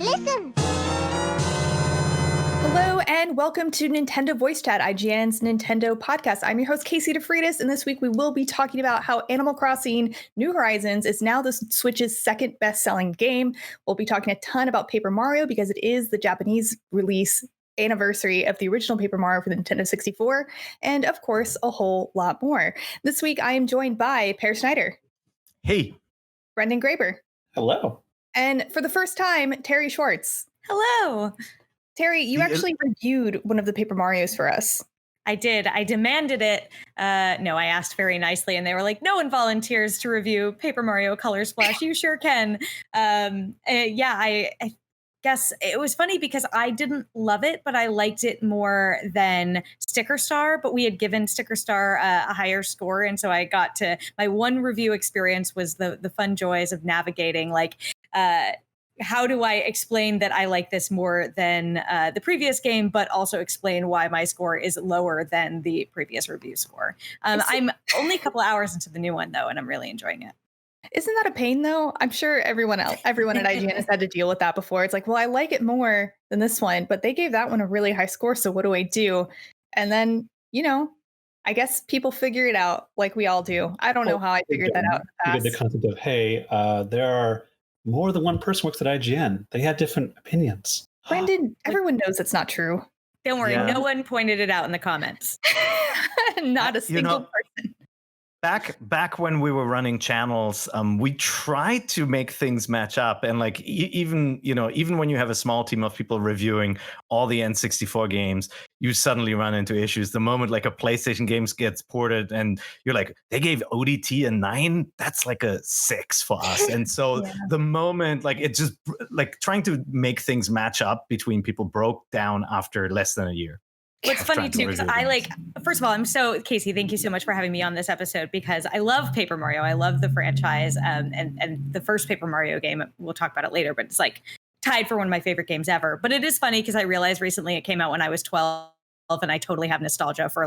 Listen! Hello and welcome to Nintendo Voice Chat, IGN's Nintendo podcast. I'm your host, Casey DeFreitas, and this week we will be talking about how Animal Crossing New Horizons is now the Switch's second best-selling game. We'll be talking a ton about Paper Mario because it is the Japanese release anniversary of the original Paper Mario for the Nintendo 64, and of course, a whole lot more. This week I am joined by Peer Schneider. Hey. Brendan Graeber. Hello. And for the first time, Terri Schwartz. Hello. Terri, you actually reviewed one of the Paper Marios for us. I did. I demanded it. No, I asked very nicely, and they were like, no one volunteers to review Paper Mario Color Splash. You sure can. I guess it was funny because I didn't love it, but I liked it more than Sticker Star, but we had given Sticker Star a higher score, and so I got to, my one review experience was the fun joys of navigating, how do I explain that I like this more than the previous game, but also explain why my score is lower than the previous review score? I'm only a couple hours into the new one, though, and I'm really enjoying it. Isn't that a pain, though? I'm sure everyone at IGN has had to deal with that before. It's like, well, I like it more than this one, but they gave that one a really high score, so what do I do? And then, I guess people figure it out like we all do. I don't know how I figured that out in the past. You get the concept of, hey, there are more than one person works at IGN. They had different opinions. Brendan, everyone knows that's not true. Don't worry, no one pointed it out in the comments. Not a single person. Back when we were running channels, we tried to make things match up, and even when you have a small team of people reviewing all the N64 games, you suddenly run into issues. The moment a PlayStation game gets ported, and you're like, they gave ODT a 9, that's like a 6 for us. And so the moment it just trying to make things match up between people broke down after less than a year. What's funny too, because first of all, Casey, thank you so much for having me on this episode, because I love Paper Mario. I love the franchise, and the first Paper Mario game, we'll talk about it later, but it's tied for one of my favorite games ever. But it is funny because I realized recently it came out when I was 12, and I totally have nostalgia for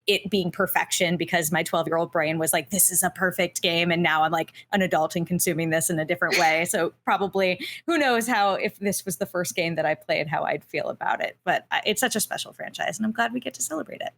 it being perfection, because my 12-year-old brain was like, this is a perfect game, and now I'm an adult and consuming this in a different way. So probably, who knows if this was the first game that I played, how I'd feel about it. But it's such a special franchise, and I'm glad we get to celebrate it.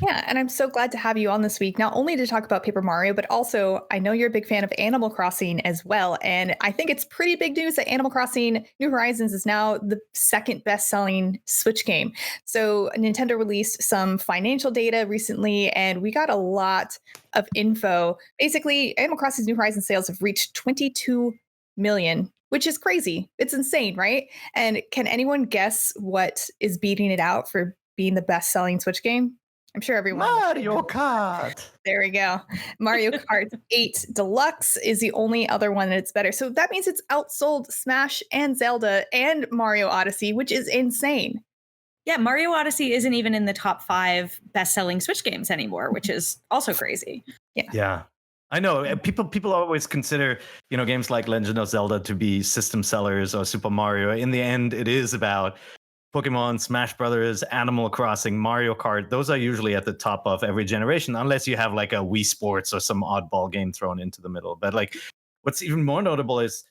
Yeah, and I'm so glad to have you on this week, not only to talk about Paper Mario, but also I know you're a big fan of Animal Crossing as well. And I think it's pretty big news that Animal Crossing New Horizons is now the second best-selling Switch game. So Nintendo released some financial data recently, and we got a lot of info. Basically, Animal Crossing New Horizons sales have reached 22 million, which is crazy. It's insane, right? And can anyone guess what is beating it out for being the best-selling Switch game? I'm sure everyone. Mario Kart. There we go. Mario Kart 8 Deluxe is the only other one that's better. So that means it's outsold Smash and Zelda and Mario Odyssey, which is insane. Yeah, Mario Odyssey isn't even in the top 5 best-selling Switch games anymore, which is also crazy. Yeah. I know people always consider, games like Legend of Zelda to be system sellers or Super Mario. In the end, it is about Pokemon, Smash Brothers, Animal Crossing, Mario Kart. Those are usually at the top of every generation, unless you have a Wii Sports or some oddball game thrown into the middle. But what's even more notable is,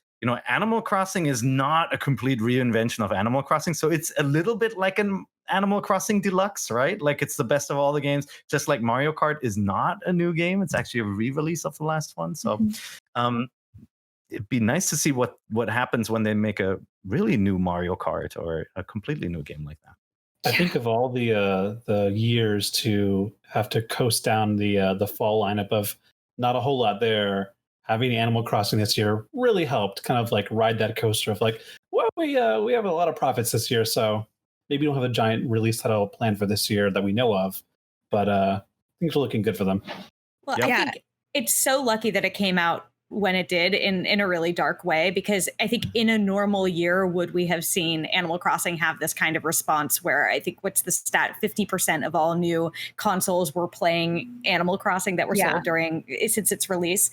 Animal Crossing is not a complete reinvention of Animal Crossing. So it's a little bit like an Animal Crossing Deluxe, right? It's the best of all the games, just like Mario Kart is not a new game. It's actually a re-release of the last one. So it'd be nice to see what happens when they make a really new Mario Kart or a completely new game like that. I think of all the years to have to coast down the fall lineup of not a whole lot there. Having Animal Crossing this year really helped kind of ride that coaster of well, we have a lot of profits this year, so maybe we don't have a giant release title planned for this year that we know of, but things are looking good for them. Well, I think it's so lucky that it came out when it did in a really dark way, because I think in a normal year, would we have seen Animal Crossing have this kind of response where I think what's the stat, 50% of all new consoles were playing Animal Crossing that were sold since its release.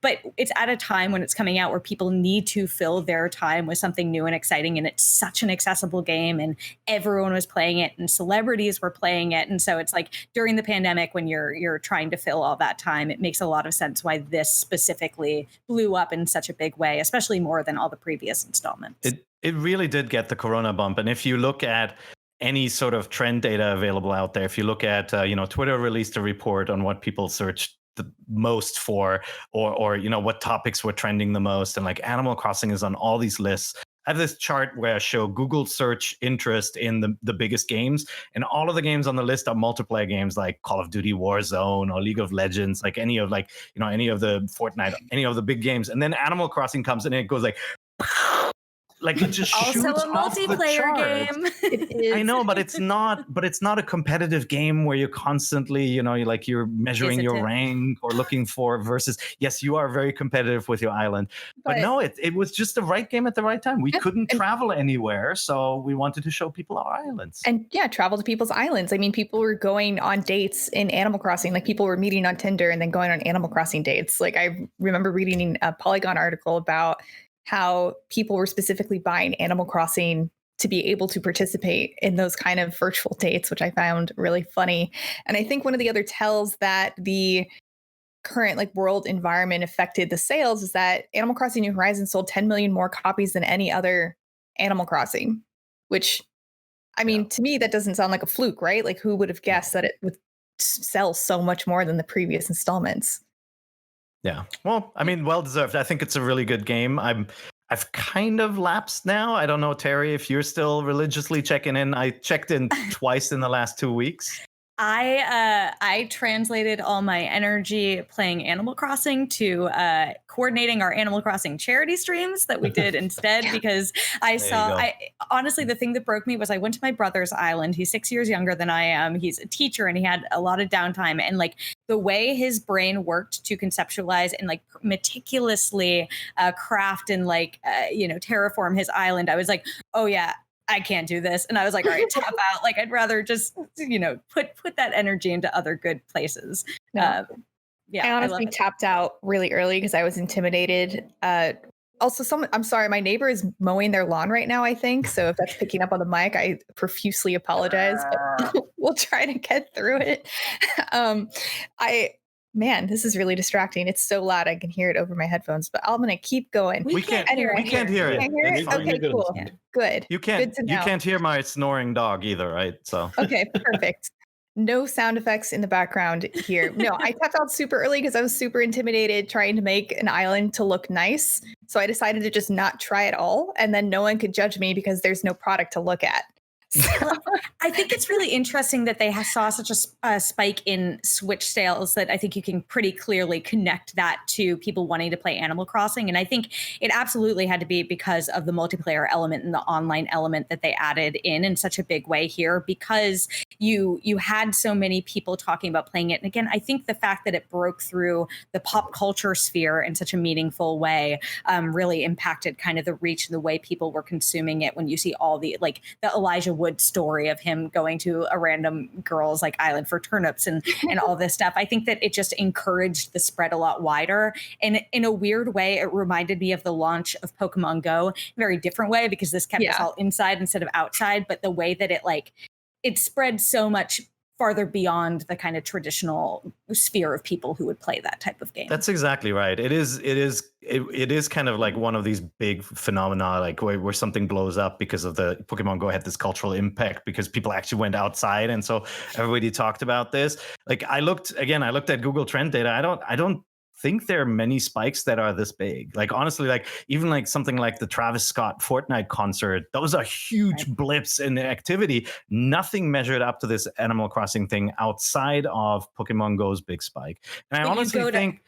But it's at a time when it's coming out where people need to fill their time with something new and exciting. And it's such an accessible game, and everyone was playing it and celebrities were playing it. And so it's during the pandemic, when you're trying to fill all that time, it makes a lot of sense why this specifically blew up in such a big way, especially more than all the previous installments. It really did get the Corona bump. And if you look at any sort of trend data available out there, if you look at, Twitter released a report on what people searched the most for, or what topics were trending the most, and like Animal Crossing is on all these lists. I have this chart where I show Google search interest in the biggest games, and all of the games on the list are multiplayer games like Call of Duty Warzone or League of Legends, like any of the Fortnite, any of the big games. And then Animal Crossing comes in and it goes like it just Also shoots a off the multiplayer charts. game. It is. I know, but it's not a competitive game where you're constantly, you're measuring your Is it? rank or looking for versus. Yes, you are very competitive with your island, but no, it was just the right game at the right time. We couldn't travel anywhere, so we wanted to show people our islands. And yeah, travel to people's islands. I mean, people were going on dates in Animal Crossing. Like people were meeting on Tinder and then going on Animal Crossing dates. Like I remember reading a Polygon article about how people were specifically buying Animal Crossing to be able to participate in those kind of virtual dates, which I found really funny. And I think one of the other tells that the current world environment affected the sales is that Animal Crossing New Horizons sold 10 million more copies than any other Animal Crossing, which, I mean, to me, that doesn't sound like a fluke, right? Like who would have guessed that it would sell so much more than the previous installments? Yeah. Well, I mean, well deserved. I think it's a really good game. I've kind of lapsed now. I don't know, Terry, if you're still religiously checking in. I checked in twice in the last 2 weeks. I translated all my energy playing Animal Crossing to coordinating our Animal Crossing charity streams that we did instead, because honestly, the thing that broke me was I went to my brother's island. He's 6 years younger than I am. He's a teacher and he had a lot of downtime, and the way his brain worked to conceptualize and meticulously craft and terraform his island, I was like, oh yeah, I can't do this. And I was like, all right, tap out. I'd rather just, put that energy into other good places. I honestly tapped out really early because I was intimidated. Also, I'm sorry, my neighbor is mowing their lawn right now, I think. So if that's picking up on the mic, I profusely apologize, but we'll try to get through it. Man, this is really distracting. It's so loud. I can hear it over my headphones, but I'm going to keep going. We can't hear it. You can't hear it? Okay, cool. Yeah. Good. You can't hear my snoring dog either, right? So okay, perfect. No sound effects in the background here. No, I tapped out super early because I was super intimidated trying to make an island to look nice. So I decided to just not try at all. And then no one could judge me because there's no product to look at. I think it's really interesting that they saw such a spike in Switch sales that I think you can pretty clearly connect that to people wanting to play Animal Crossing. And I think it absolutely had to be because of the multiplayer element and the online element that they added in such a big way here, because you had so many people talking about playing it. And again, I think the fact that it broke through the pop culture sphere in such a meaningful way really impacted kind of the reach and the way people were consuming it. When you see all the Elijah Wood story of him going to a random girl's island for turnips and all this stuff, I think that it just encouraged the spread a lot wider. And in a weird way, it reminded me of the launch of Pokemon Go, very different way, because this kept us all inside instead of outside. But the way that it spread so much farther beyond the kind of traditional sphere of people who would play that type of game. That's exactly right. It is kind of like one of these big phenomena, where something blows up because of the Pokemon Go had this cultural impact because people actually went outside, and so everybody talked about this. I looked at Google Trend data. I don't think there are many spikes that are this big. Honestly, even something like the Travis Scott Fortnite concert, those are huge blips in activity. Nothing measured up to this Animal Crossing thing outside of Pokemon Go's big spike. And I honestly think,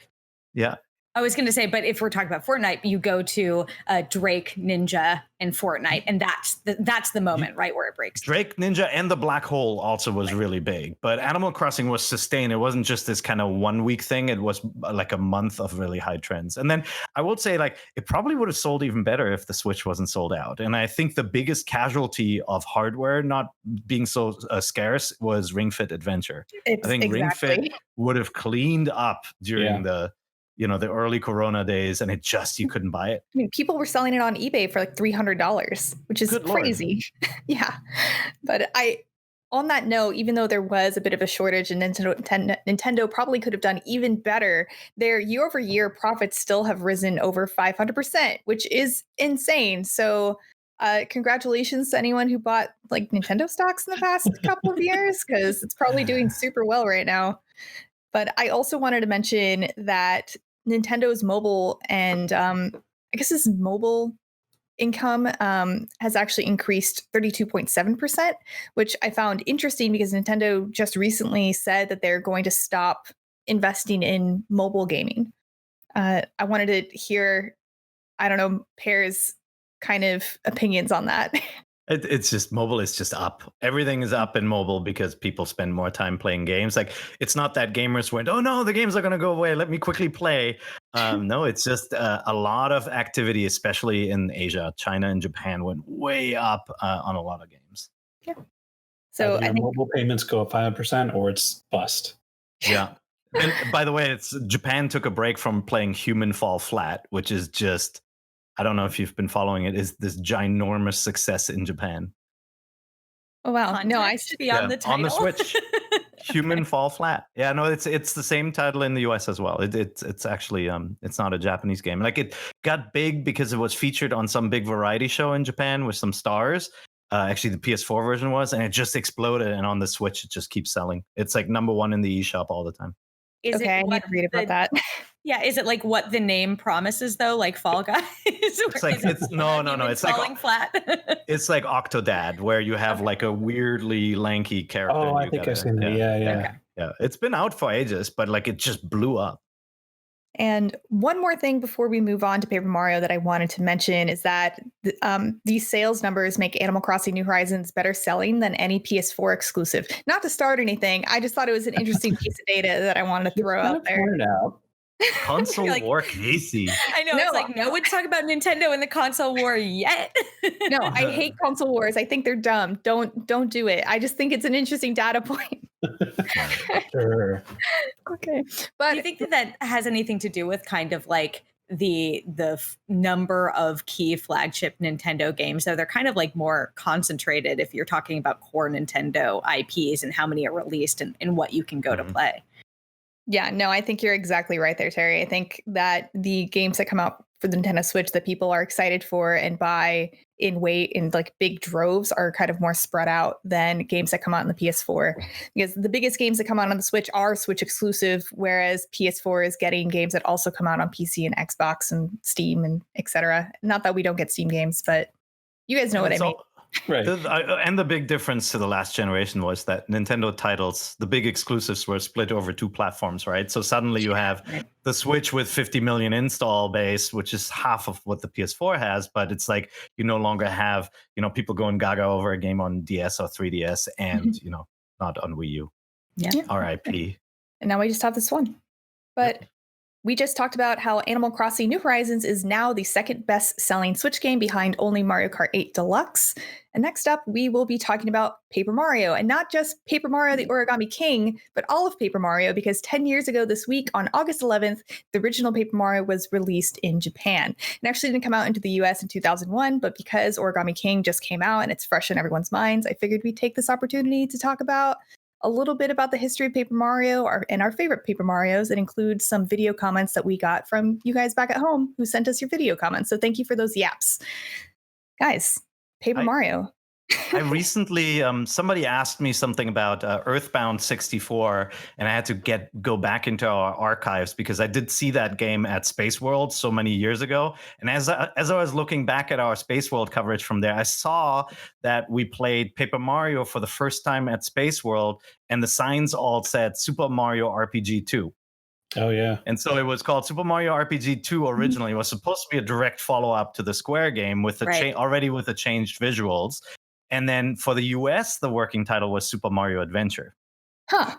yeah. I was going to say, but if we're talking about Fortnite, you go to Drake, Ninja, and Fortnite, and that's the moment, right, where it breaks. Drake, Ninja, and the Black Hole also was really big. But Animal Crossing was sustained. It wasn't just this kind of 1 week thing. It was a month of really high trends. And then I would say it probably would have sold even better if the Switch wasn't sold out. And I think the biggest casualty of hardware not being so scarce was Ring Fit Adventure. I think Ring Fit would have cleaned up during the early Corona days, and you couldn't buy it. I mean, people were selling it on eBay for $300, which is crazy. Yeah. But on that note, even though there was a bit of a shortage and Nintendo probably could have done even better, their year-over-year profits still have risen over 500%, which is insane. So congratulations to anyone who bought like Nintendo stocks in the past couple of years, because it's probably doing super well right now. But I also wanted to mention that Nintendo's mobile and I guess this mobile income has actually increased 32.7%, which I found interesting because Nintendo just recently said that they're going to stop investing in mobile gaming. I wanted to hear, I don't know, Pear's kind of opinions on that. It's just mobile is just up. Everything is up in mobile because people spend more time playing games. Like it's not that gamers went, oh no, the games are going to go away. Let me quickly play. No, it's just a lot of activity, especially in Asia. China and Japan went way up on a lot of games. Yeah. So either your mobile payments go up 5% or it's bust. Yeah. And by the way, it's Japan took a break from playing Human Fall Flat, which is just, I don't know if you've been following it, is this ginormous success in Japan. Oh wow. Context No, I should be beyond the title. On the Switch. Human Fall Flat. Yeah, no, it's the same title in the US as well. It's actually it's not a Japanese game. Like it got big because it was featured on some big variety show in Japan with some stars. Actually, the PS4 version was, and it just exploded. And on the Switch, it just keeps selling. It's like #1 in the eShop all the time. Okay, I need to read about that. Yeah, is it like what the name promises though, like Fall Guys? It's like it's no. It's falling like flat. it's like Octodad, where you have like a weirdly lanky character. Oh, I think I've seen that. Yeah. Okay. Yeah, it's been out for ages, but like it just blew up. And one more thing before we move on to Paper Mario that I wanted to mention is that these sales numbers make Animal Crossing New Horizons better selling than any PS4 exclusive. Not to start anything, I just thought it was an interesting piece of data that I wanted to throw out there. Console Like- war, Casey. I know. It's like no one talk about Nintendo in the console war yet. No, I hate console wars. I think they're dumb. Don't do it. I just think it's an interesting data point. Sure. Okay, Do but you think that has anything to do with kind of like the number of key flagship Nintendo games? So they're kind of like more concentrated if you're talking about core Nintendo IPs and how many are released and what you can go to play. yeah, no, I think you're exactly right there, Terry. I think that the games that come out for the Nintendo Switch that people are excited for and buy in weight in like big droves are kind of more spread out than games that come out on the PS4. Because the biggest games that come out on the Switch are Switch exclusive, whereas PS4 is getting games that also come out on PC and Xbox and Steam and etc. Not that we don't get Steam games, but you guys know what I mean. Right. And the big difference to the last generation was that Nintendo titles, the big exclusives, were split over 2 platforms, right? So suddenly you have the Switch with 50 million install base, which is half of what the PS4 has, but it's like you no longer have, people going gaga over a game on DS or 3DS and, not on Wii U. Yeah. RIP. And now we just have this one. But we just talked about how Animal Crossing New Horizons is now the second best-selling Switch game behind only Mario Kart 8 Deluxe. And next up, we will be talking about Paper Mario, and not just Paper Mario the Origami King, but all of Paper Mario, because 10 years ago this week, on August 11th, the original Paper Mario was released in Japan. It actually didn't come out into the US in 2001, but because Origami King just came out and it's fresh in everyone's minds, I figured we'd take this opportunity to talk about a little bit about the history of Paper Mario and our favorite Paper Marios. It includes some video comments that we got from you guys back at home who sent us your video comments. So thank you for those yaps. Guys, Paper Mario. I recently, somebody asked me something about Earthbound 64, and I had to go back into our archives because I did see that game at Space World so many years ago. And as I was looking back at our Space World coverage from there, I saw that we played Paper Mario for the first time at Space World, and the signs all said Super Mario RPG 2. Oh, yeah. And so it was called Super Mario RPG 2 originally. It was supposed to be a direct follow-up to the Square game with already with the changed visuals. And then for the US, the working title was Super Mario Adventure. Huh.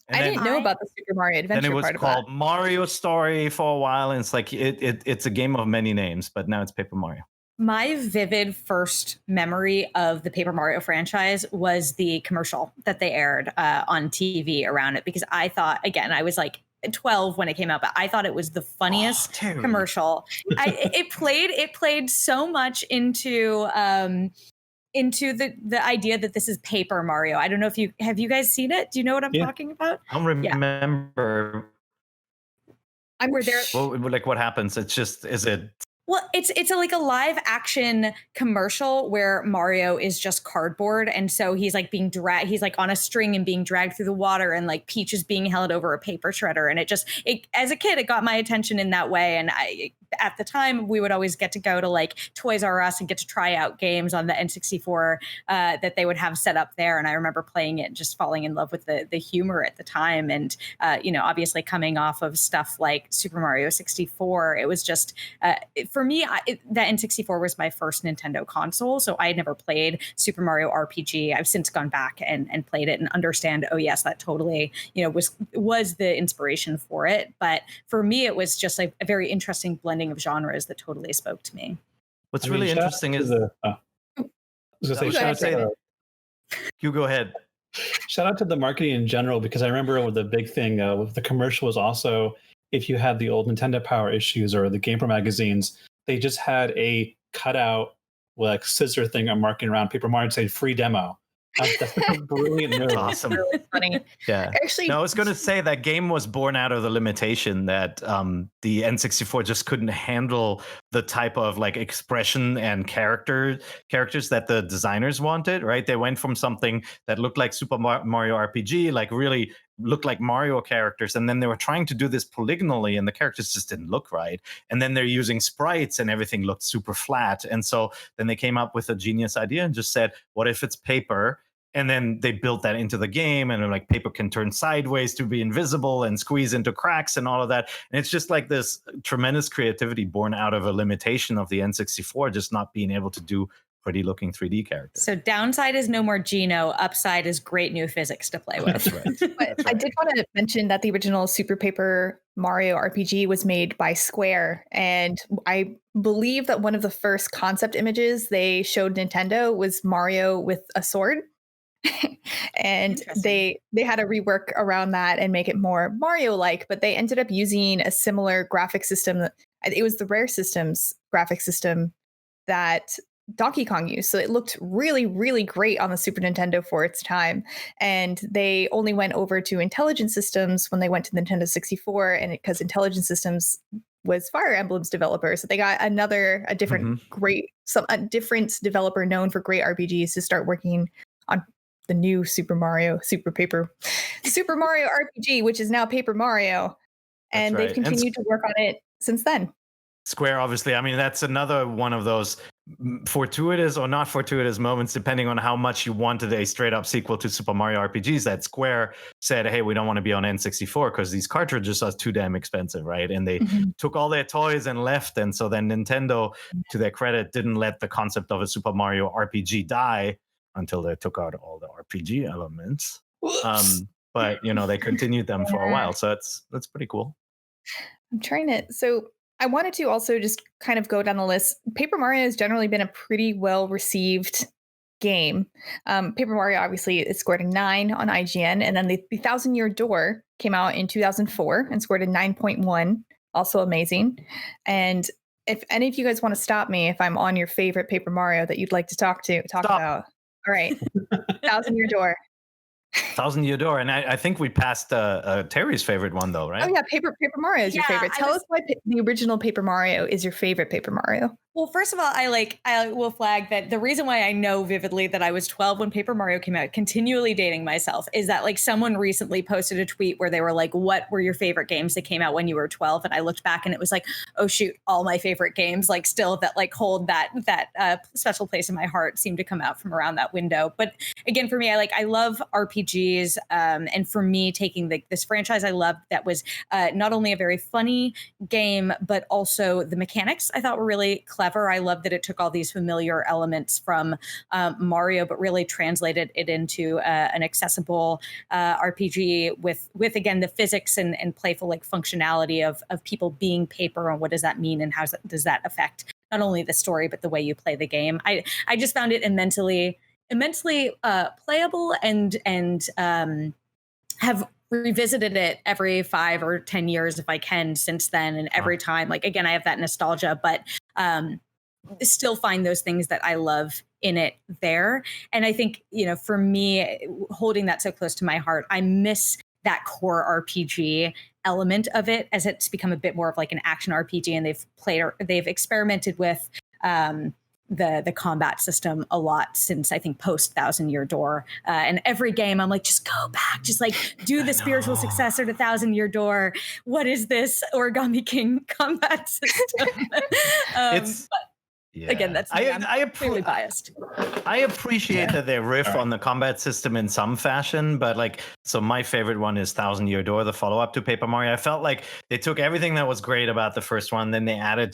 And I didn't know about the Super Mario Adventure then it was part of called that. Mario Story for a while. And it's like, it's a game of many names, but now it's Paper Mario. My vivid first memory of the Paper Mario franchise was the commercial that they aired on TV around it, because I thought, again, I was like 12 when it came out, but I thought it was the funniest commercial. It played so much into the idea that this is Paper Mario. I don't know if you guys seen it? Do you know what I'm talking about? I don't remember. We're there. Well, like what happens? It's just, is it Well, it's like a live action commercial where Mario is just cardboard, and so he's like being dragged. He's like on a string and being dragged through the water, and like Peach is being held over a paper shredder. And it as a kid, it got my attention in that way. And at the time, we would always get to go to like Toys R Us and get to try out games on the N64 that they would have set up there. And I remember playing it, and just falling in love with the humor at the time. And obviously coming off of stuff like Super Mario 64, it was just. For me, the N64 was my first Nintendo console, so I had never played Super Mario RPG. I've since gone back and played it and understand, oh yes, that totally, was the inspiration for it. But for me, it was just like a very interesting blending of genres that totally spoke to me. What's really interesting is you go ahead. Shout out to the marketing in general, because I remember the big thing with the commercial was also, if you had the old Nintendo Power issues or the Game Pro magazines, they just had a cutout like scissor thing I'm marking around Paper Mario and say free demo. That's like a brilliant move. Awesome. Really funny. Yeah. Actually, no, I was going to say that game was born out of the limitation that the N64 just couldn't handle the type of like expression and characters that the designers wanted, right? They went from something that looked like Super Mario RPG, like really looked like Mario characters, and then they were trying to do this polygonally and the characters just didn't look right, and then they're using sprites and everything looked super flat. And so then they came up with a genius idea and just said, what if it's paper? And then they built that into the game, and like paper can turn sideways to be invisible and squeeze into cracks and all of that. And it's just like this tremendous creativity born out of a limitation of the N64 just not being able to do pretty looking 3D characters. So downside is no more Geno. Upside is great new physics to play with. That's right. But I did want to mention that the original Super Paper Mario RPG was made by Square. And I believe that one of the first concept images they showed Nintendo was Mario with a sword. And they had to rework around that and make it more Mario-like, but they ended up using a similar graphic system. It was the Rare Systems graphic system that Donkey Kong used. So it looked really, really great on the Super Nintendo for its time. And they only went over to Intelligent Systems when they went to the Nintendo 64, and because Intelligent Systems was Fire Emblem's developer. So they got a different different developer known for great RPGs to start working on the new Super Mario RPG, which is now Paper Mario. And they've continued to work on it since then. Square, obviously, I mean, that's another one of those fortuitous or not fortuitous moments, depending on how much you wanted a straight up sequel to Super Mario RPGs, that Square said, hey, we don't want to be on N64 because these cartridges are too damn expensive, right? And they took all their toys and left. And so then Nintendo, to their credit, didn't let the concept of a Super Mario RPG die until they took out all the RPG elements. But, they continued them for a while. So that's pretty cool. I'm trying to... So I wanted to also just kind of go down the list. Paper Mario has generally been a pretty well-received game. Paper Mario, obviously, it scored a 9 on IGN. And then the 1,000-Year Door came out in 2004 and scored a 9.1. Also amazing. And if any of you guys want to stop me if I'm on your favorite Paper Mario that you'd like to talk about. All right. 1,000-Year Door. 1,000-Year Door, and I think we passed Terri's favorite one, though, right? Oh yeah, Paper Mario is your favorite. Tell us why the original Paper Mario is your favorite Paper Mario. Well, first of all, I will flag that the reason why I know vividly that I was 12 when Paper Mario came out, continually dating myself, is that like someone recently posted a tweet where they were like, what were your favorite games that came out when you were 12? And I looked back and it was like, oh shoot, all my favorite games like still that like hold that special place in my heart seem to come out from around that window. But again, for me, I love RPGs. And for me, taking this franchise I loved that was not only a very funny game, but also the mechanics I thought were really clever. I love that it took all these familiar elements from Mario, but really translated it into an accessible RPG with again the physics and playful like functionality of people being paper, and what does that mean and how does that affect not only the story but the way you play the game. I just found it immensely playable and have revisited it every 5 or 10 years if I can since then, and every time like again I have that nostalgia, but still find those things that I love in it there. And I think for me, holding that so close to my heart, I miss that core RPG element of it, as it's become a bit more of like an action RPG, and they've experimented with the combat system a lot since I think post Thousand Year Door. And every game I'm like, just go back, just like do the spiritual successor to Thousand Year Door. What is this Origami King combat system? Again, that's I'm clearly biased. I appreciate that they riff on the combat system in some fashion, but like, so my favorite one is Thousand Year Door, the follow-up to Paper Mario. I felt like they took everything that was great about the first one, then they added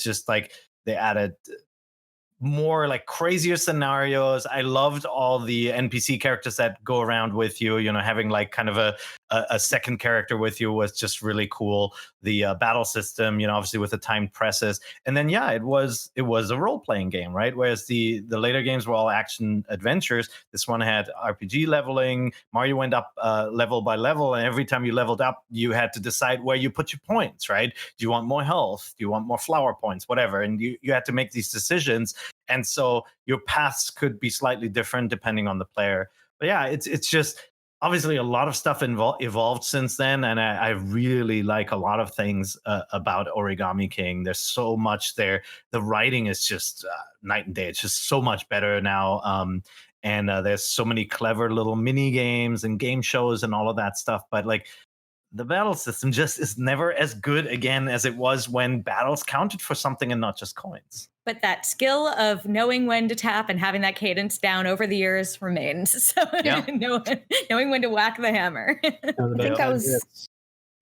more like crazier scenarios. I loved all the NPC characters that go around with you, having like kind of a second character with you was just really cool. The battle system, obviously with the timed presses. And then, it was a role-playing game, right? Whereas the later games were all action adventures. This one had RPG leveling. Mario went up level by level. And every time you leveled up, you had to decide where you put your points, right? Do you want more health? Do you want more flower points? Whatever. And you had to make these decisions. And so your paths could be slightly different depending on the player. But it's just obviously a lot of stuff evolved since then. And I really like a lot of things about Origami King. There's so much there. The writing is just night and day. It's just so much better now. And there's so many clever little mini games and game shows and all of that stuff. But like, the battle system just is never as good again as it was when battles counted for something and not just coins. But that skill of knowing when to tap and having that cadence down over the years remains. So knowing when to whack the hammer. I think that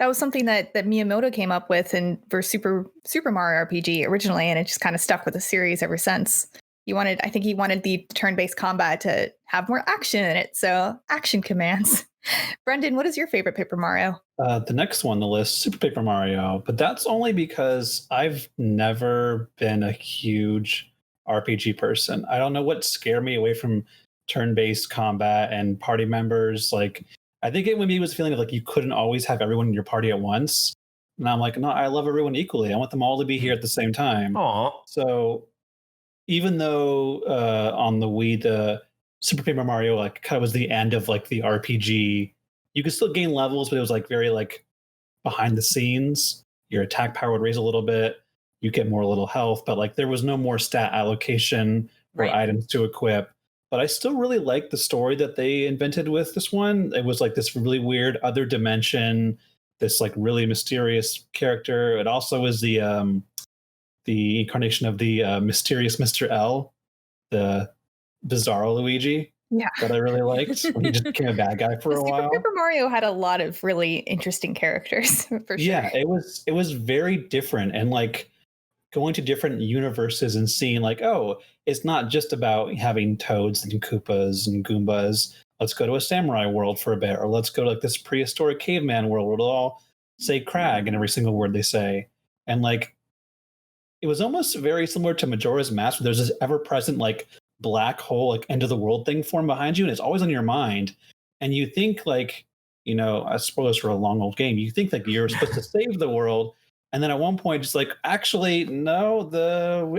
was something that Miyamoto came up with for Super Mario RPG originally, and it just kind of stuck with the series ever since. I think he wanted the turn-based combat to have more action in it. So action commands. Brendan, what is your favorite Paper Mario? The next one on the list, Super Paper Mario, but that's only because I've never been a huge RPG person. I don't know what scared me away from turn-based combat and party members. Like, I think it maybe was a feeling of like you couldn't always have everyone in your party at once. And I'm like, no, I love everyone equally. I want them all to be here at the same time. Aww. So even though on the Wii, the Super Paper Mario like kind of was the end of like the RPG, you could still gain levels, but it was like very like behind the scenes. Your attack power would raise a little bit. You get more little health, but like there was no more stat allocation or items to equip. But I still really like the story that they invented with this one. It was like this really weird other dimension, this like really mysterious character. It also is the incarnation of the mysterious Mr. L, the Bizarro Luigi. Yeah, that I really liked. He just became a bad guy for a while. Paper Mario had a lot of really interesting characters for sure. Yeah, it was very different, and like going to different universes and seeing like, oh, it's not just about having toads and Koopas and Goombas. Let's go to a samurai world for a bit, or let's go to like this prehistoric caveman world where they'll all say crag in every single word they say. And like, it was almost very similar to Majora's Mask, where there's this ever-present like black hole, like end of the world thing formed behind you, and it's always on your mind. And you think like, you know, spoilers for a long old game, you think like you're supposed to save the world. And then at one point, just like, actually, no,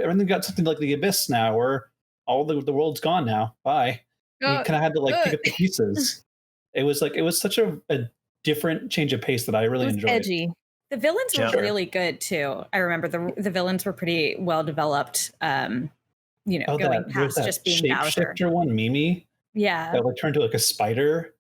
everything got something like the abyss now, where all the world's gone now. Bye. You kind of had to like pick up the pieces. It was such a different change of pace that I really enjoyed. Edgy. The villains were really good too. I remember the villains were pretty well developed. Going past just being Bowser. Shapeshifter one, Mimi. Yeah. That would turn to like a spider.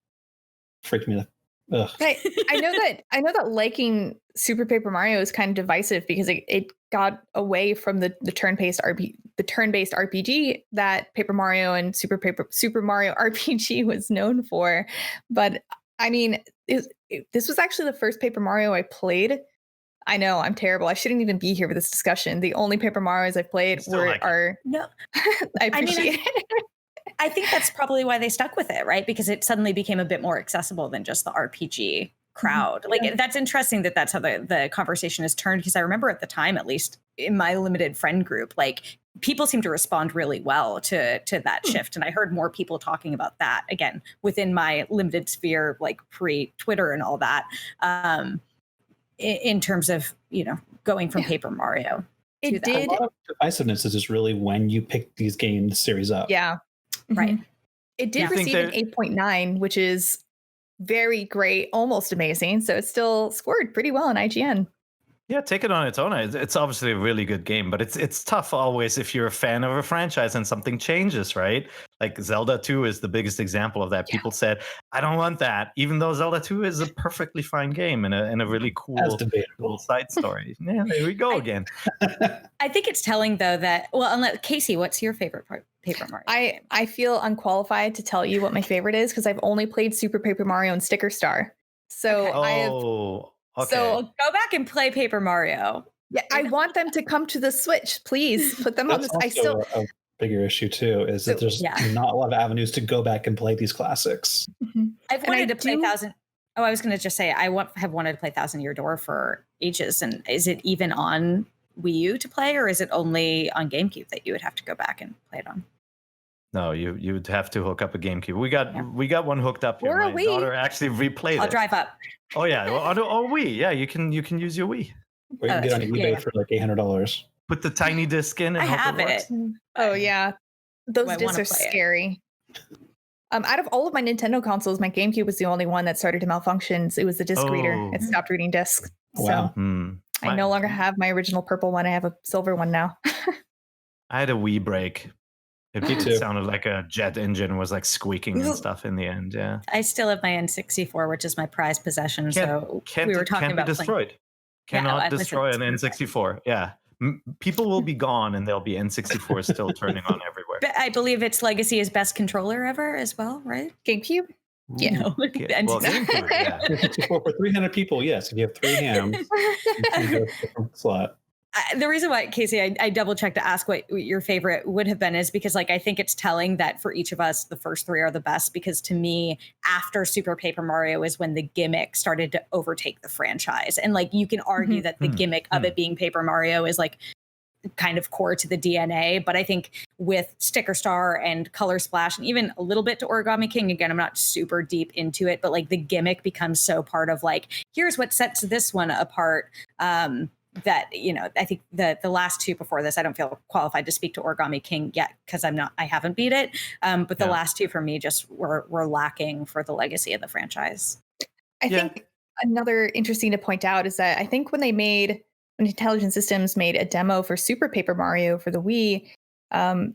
Freaked me. Ugh. I know that liking Super Paper Mario is kind of divisive because it got away from the turn-based RPG that Paper Mario and Super Mario RPG was known for. But I mean, this was actually the first Paper Mario I played. I know I'm terrible. I shouldn't even be here for this discussion. The only Paper Marios I've played are no. I appreciate it. I think that's probably why they stuck with it, right? Because it suddenly became a bit more accessible than just the RPG crowd. Mm-hmm. Like, that's interesting that that's how the conversation has turned, because I remember at the time, at least in my limited friend group, like people seem to respond really well to that shift. And I heard more people talking about that, again, within my limited sphere, like pre-Twitter and all that, in terms of, going from Paper Mario. It did. A lot of divisiveness is just really when you pick these games series up. Yeah. Right. It did receive an 8.9, which is very great, almost amazing. So it still scored pretty well on IGN. Yeah, take it on its own. It's obviously a really good game, but it's tough always if you're a fan of a franchise and something changes, right? Like Zelda 2 is the biggest example of that. Yeah. People said, I don't want that, even though Zelda 2 is a perfectly fine game and a really cool side story. Yeah, there we go again. I think it's telling, though, that, well, unless, Casey, what's your favorite part? Paper Mario game? I feel unqualified to tell you what my favorite is because I've only played Super Paper Mario and Sticker Star. So Okay. So go back and play Paper Mario. Yeah, I want them to come to the Switch. Please put them on this. I still a bigger issue too is that there's not a lot of avenues to go back and play these classics. I've wanted to play Thousand. Oh, I was going to just say have wanted to play Thousand Year Door for ages. And is it even on Wii U to play, or is it only on GameCube that you would have to go back and play it on? No, you would have to hook up a GameCube. We got one hooked up here. My daughter actually replayed it. I'll drive up. Oh yeah, Wii. Yeah, you can use your Wii. Or you can get on eBay for like $800. Put the tiny disc in. And I have it. Oh yeah, those discs are scary. Out of all of my Nintendo consoles, my GameCube was the only one that started to malfunction. It was the disc reader. It stopped reading discs. Wow. So I no longer have my original purple one. I have a silver one now. I had a Wii break. It sounded like a jet engine was like squeaking and stuff in the end. Yeah. I still have my N64, which is my prized possession. We were talking about destroyed. Cannot destroy an N64. Yeah. People will be gone and there'll be N64 still turning on everywhere. But I believe its legacy is best controller ever as well, right? GameCube? Yeah. No. Well, GameCube, yeah. For 300 people, yes. If you have 3 hams, you can go to a different slot. The reason why, Casey, I double checked to ask what your favorite would have been is because, like, I think it's telling that for each of us, the first 3 are the best. Because to me, after Super Paper Mario is when the gimmick started to overtake the franchise, and like you can argue that the gimmick of it being Paper Mario is like kind of core to the DNA. But I think with Sticker Star and Color Splash, and even a little bit to Origami King, again, I'm not super deep into it, but like the gimmick becomes so part of like, here's what sets this one apart. That, you know, I think the last 2 before this, I don't feel qualified to speak to Origami King yet because I haven't beat it. But the last 2 for me just were lacking for the legacy of the franchise. I think another interesting to point out is that I think when Intelligent Systems made a demo for Super Paper Mario for the Wii, when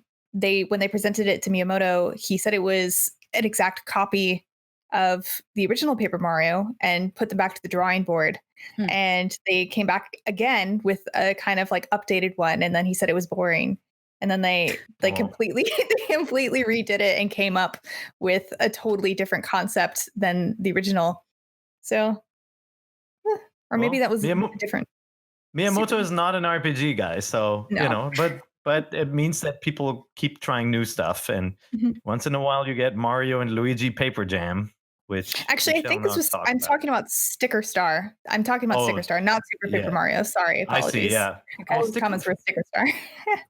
they presented it to Miyamoto, he said it was an exact copy of the original Paper Mario and put them back to the drawing board. And they came back again with a kind of like updated one. And then he said it was boring. And then they completely redid it and came up with a totally different concept than the original. So, or maybe that was different. Miyamoto is not an RPG guy, so you know, but it means that people keep trying new stuff, and once in a while you get Mario and Luigi Paper Jam. Which actually, I think this was. I'm talking about Sticker Star. I'm talking about Sticker Star, not Super Paper Mario. Sorry, apologies. I see. Yeah, all the comments were Sticker Star.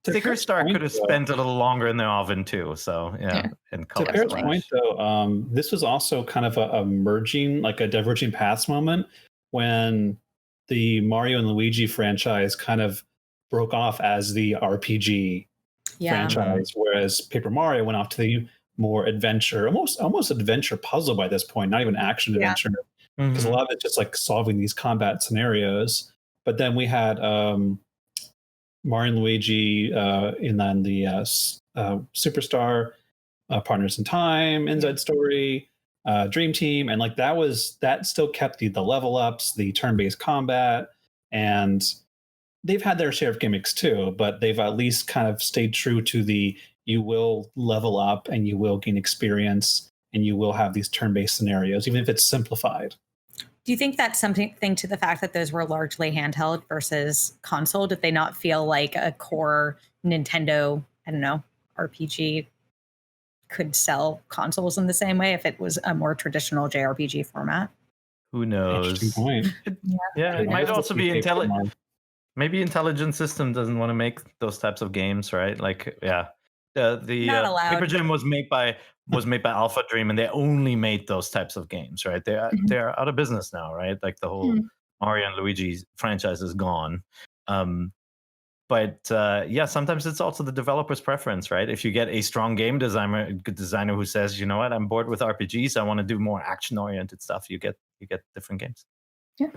Sticker Star could have spent a little longer in the oven too. So yeah. And to Peer's point, though, this was also kind of a merging, like a diverging paths moment when the Mario and Luigi franchise kind of broke off as the RPG franchise, whereas Paper Mario went off to the more adventure, almost adventure puzzle by this point, not even action adventure, because a lot of it's just like solving these combat scenarios. But then we had Mario and Luigi, and then the Superstar, Partners in Time, Inside Story, Dream Team, and like that still kept the level ups, the turn-based combat, and they've had their share of gimmicks too, but they've at least kind of stayed true to the you will level up and you will gain experience and you will have these turn-based scenarios, even if it's simplified. Do you think that's something to the fact that those were largely handheld versus console? Did they not feel like a core Nintendo, I don't know, RPG could sell consoles in the same way if it was a more traditional JRPG format? Who knows? Interesting point. It might also be intelligent. Maybe Intelligent System doesn't want to make those types of games, right? Like, the Paper Jam was made by Alpha Dream, and they only made those types of games, right? They're out of business now, right? Like the whole Mario and Luigi franchise is gone. But yeah, sometimes it's also the developer's preference, right? If you get a strong game designer who says, you know what, I'm bored with RPGs, I want to do more action-oriented stuff, you get different games. Yeah.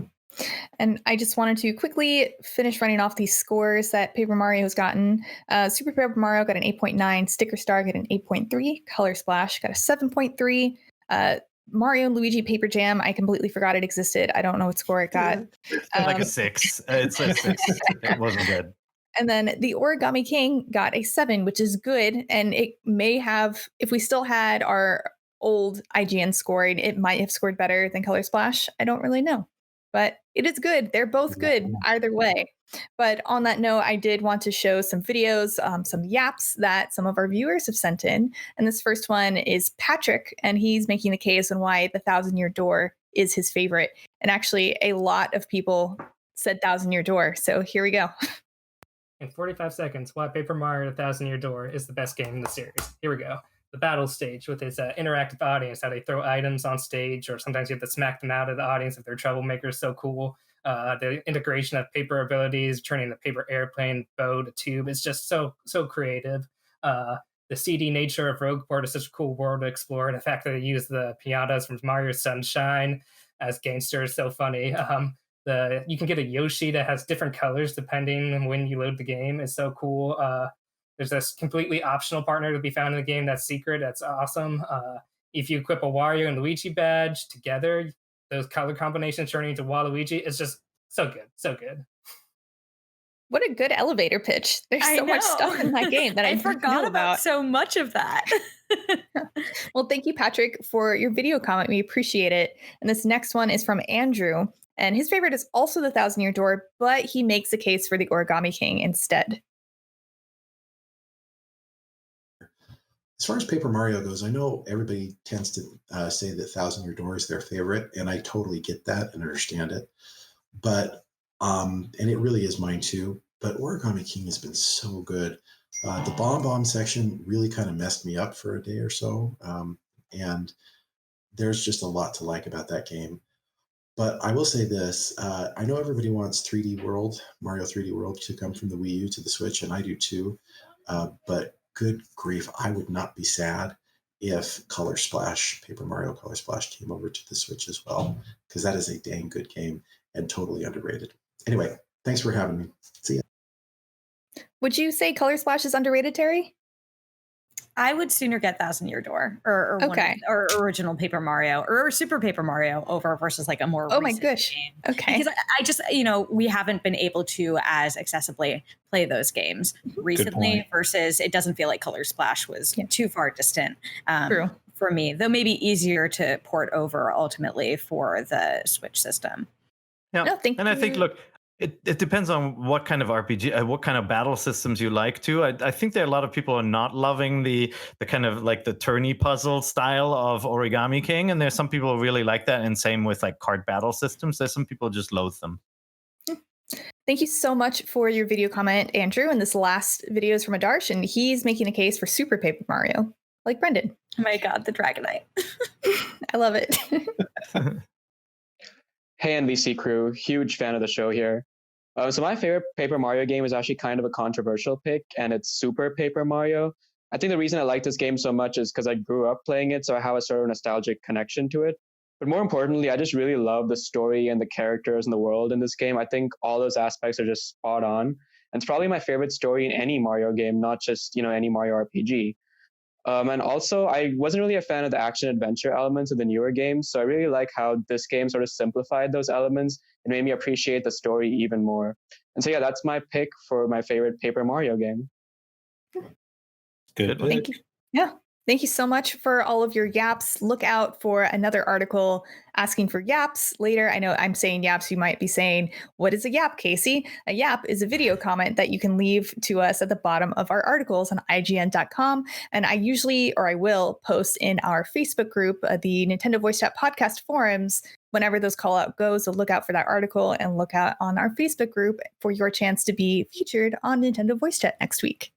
And I just wanted to quickly finish running off these scores that Paper Mario has gotten. Super Paper Mario got an 8.9, Sticker Star got an 8.3, Color Splash got a 7.3, Mario and Luigi Paper Jam, I completely forgot it existed. I don't know what score it got. Like a 6. It's a 6. It wasn't good. And then the Origami King got a 7, which is good. And it may have, if we still had our old IGN scoring, it might have scored better than Color Splash. I don't really know. But it is good. They're both good either way. But on that note, I did want to show some videos, some yaps that some of our viewers have sent in. And this first one is Patrick, and he's making the case on why the 1,000-Year Door is his favorite. And actually, a lot of people said 1,000-Year Door. So here we go. In 45 seconds, why Paper Mario The 1,000-Year Door is the best game in the series. Here we go. The battle stage with its interactive audience, how they throw items on stage, or sometimes you have to smack them out of the audience if they're troublemakers. So cool. The integration of paper abilities, turning the paper airplane, bow to tube, is just so creative. The CD nature of Rogueport is such a cool world to explore. And the fact that they use the piñatas from Mario Sunshine as gangsters is so funny. You can get a Yoshi that has different colors depending on when you load the game. It's so cool. There's this completely optional partner to be found in the game that's secret. That's awesome. If you equip a Wario and Luigi badge together, those color combinations turning into Waluigi, it's just so good. So good. What a good elevator pitch. There's so much stuff in that game that I forgot about so much of that. Well, thank you, Patrick, for your video comment. We appreciate it. And this next one is from Andrew. And his favorite is also the 1,000-Year Door, but he makes a case for the Origami King instead. As far as Paper Mario goes, I know everybody tends to say that 1,000-Year Door is their favorite, and I totally get that and understand it. But, and it really is mine too, but Origami King has been so good. The Bomb section really kind of messed me up for a day or so, and there's just a lot to like about that game. But I will say this, I know everybody wants 3D World, Mario 3D World to come from the Wii U to the Switch, and I do too. But good grief, I would not be sad if Color Splash, Paper Mario Color Splash came over to the Switch as well, because that is a dang good game and totally underrated. Anyway, thanks for having me. See ya. Would you say Color Splash is underrated, Terry? I would sooner get 1,000-Year Door or original Paper Mario or Super Paper Mario over versus like a more recent game. Okay. Because I just, we haven't been able to as accessibly play those games recently versus it doesn't feel like Color Splash was too far distant for me, though maybe easier to port over ultimately for the Switch system. Yeah, no, I think, look, it depends on what kind of RPG, what kind of battle systems you like too. I think there are a lot of people who are not loving the kind of like the turny puzzle style of Origami King, and there's some people who really like that, and same with like card battle systems. There's some people who just loathe them. Thank you so much for your video comment, Andrew. And this last video is from Adarsh, and he's making a case for Super Paper Mario, like Brendan. Oh my God, the Dragonite. I love it. Hey, NVC crew, huge fan of the show here. So my favorite Paper Mario game is actually kind of a controversial pick, and it's Super Paper Mario. I think the reason I like this game so much is because I grew up playing it, so I have a sort of nostalgic connection to it. But more importantly, I just really love the story and the characters and the world in this game. I think all those aspects are just spot on. And it's probably my favorite story in any Mario game, not just, any Mario RPG. And also, I wasn't really a fan of the action-adventure elements of the newer games, so I really like how this game sort of simplified those elements and made me appreciate the story even more. And so, yeah, that's my pick for my favorite Paper Mario game. Good. Thank you. Yeah. Thank you so much for all of your yaps. Look out for another article asking for yaps later. I know I'm saying yaps. You might be saying, what is a yap, Casey? A yap is a video comment that you can leave to us at the bottom of our articles on IGN.com. And I will post in our Facebook group, the Nintendo Voice Chat podcast forums, whenever those call out goes. So look out for that article and look out on our Facebook group for your chance to be featured on Nintendo Voice Chat next week.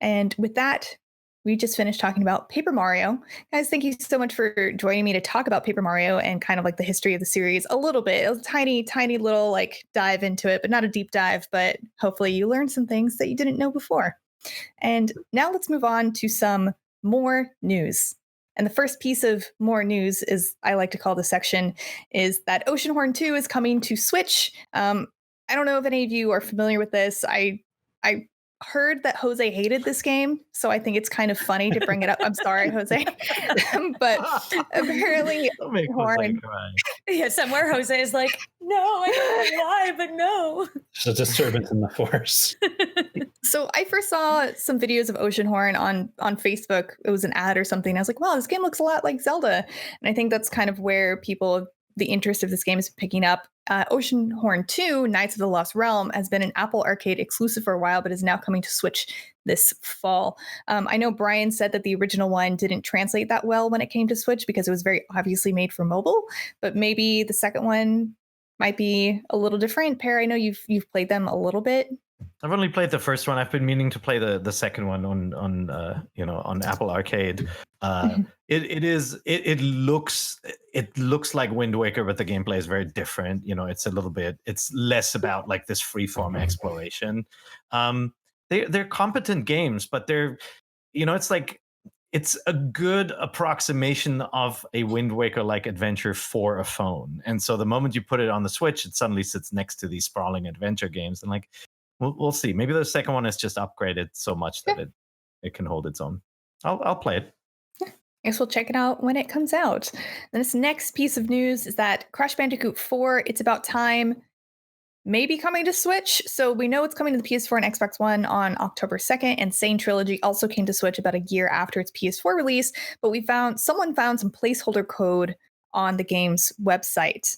And with that, we just finished talking about Paper Mario. Guys, thank you so much for joining me to talk about Paper Mario and kind of like the history of the series a little bit. A tiny, tiny little like dive into it, but not a deep dive, but hopefully you learned some things that you didn't know before. And now let's move on to some more news. And the first piece of more news, is I like to call this section, is that Oceanhorn 2 is coming to Switch. I don't know if any of you are familiar with this. I heard that Jose hated this game, so I think it's kind of funny to bring it up. I'm sorry, Jose. But apparently Horn, yeah, somewhere Jose is like, no, I don't know why, but no. There's a disturbance in the force. So I first saw some videos of Oceanhorn on Facebook. It was an ad or something. I was like, wow, this game looks a lot like Zelda. And I think that's kind of where the interest of this game is picking up. Oceanhorn 2, Knights of the Lost Realm, has been an Apple Arcade exclusive for a while, but is now coming to Switch this fall. I know Brian said that the original one didn't translate that well when it came to Switch because it was very obviously made for mobile, but maybe the second one might be a little different. Peer, I know you've played them a little bit. I've only played the first one. I've been meaning to play the second one on Apple Arcade. It looks like Wind Waker, but the gameplay is very different. It's less about like this freeform exploration. They're competent games, but it's a good approximation of a Wind Waker-like adventure for a phone. And so the moment you put it on the Switch, it suddenly sits next to these sprawling adventure games. And like, we'll see. Maybe the second one is just upgraded so much that it can hold its own. I'll play it. I guess we'll check it out when it comes out. And this next piece of news is that Crash Bandicoot 4, It's About Time, may be coming to Switch. So we know it's coming to the PS4 and Xbox One on October 2nd, and Sane Trilogy also came to Switch about a year after its PS4 release. But someone found some placeholder code on the game's website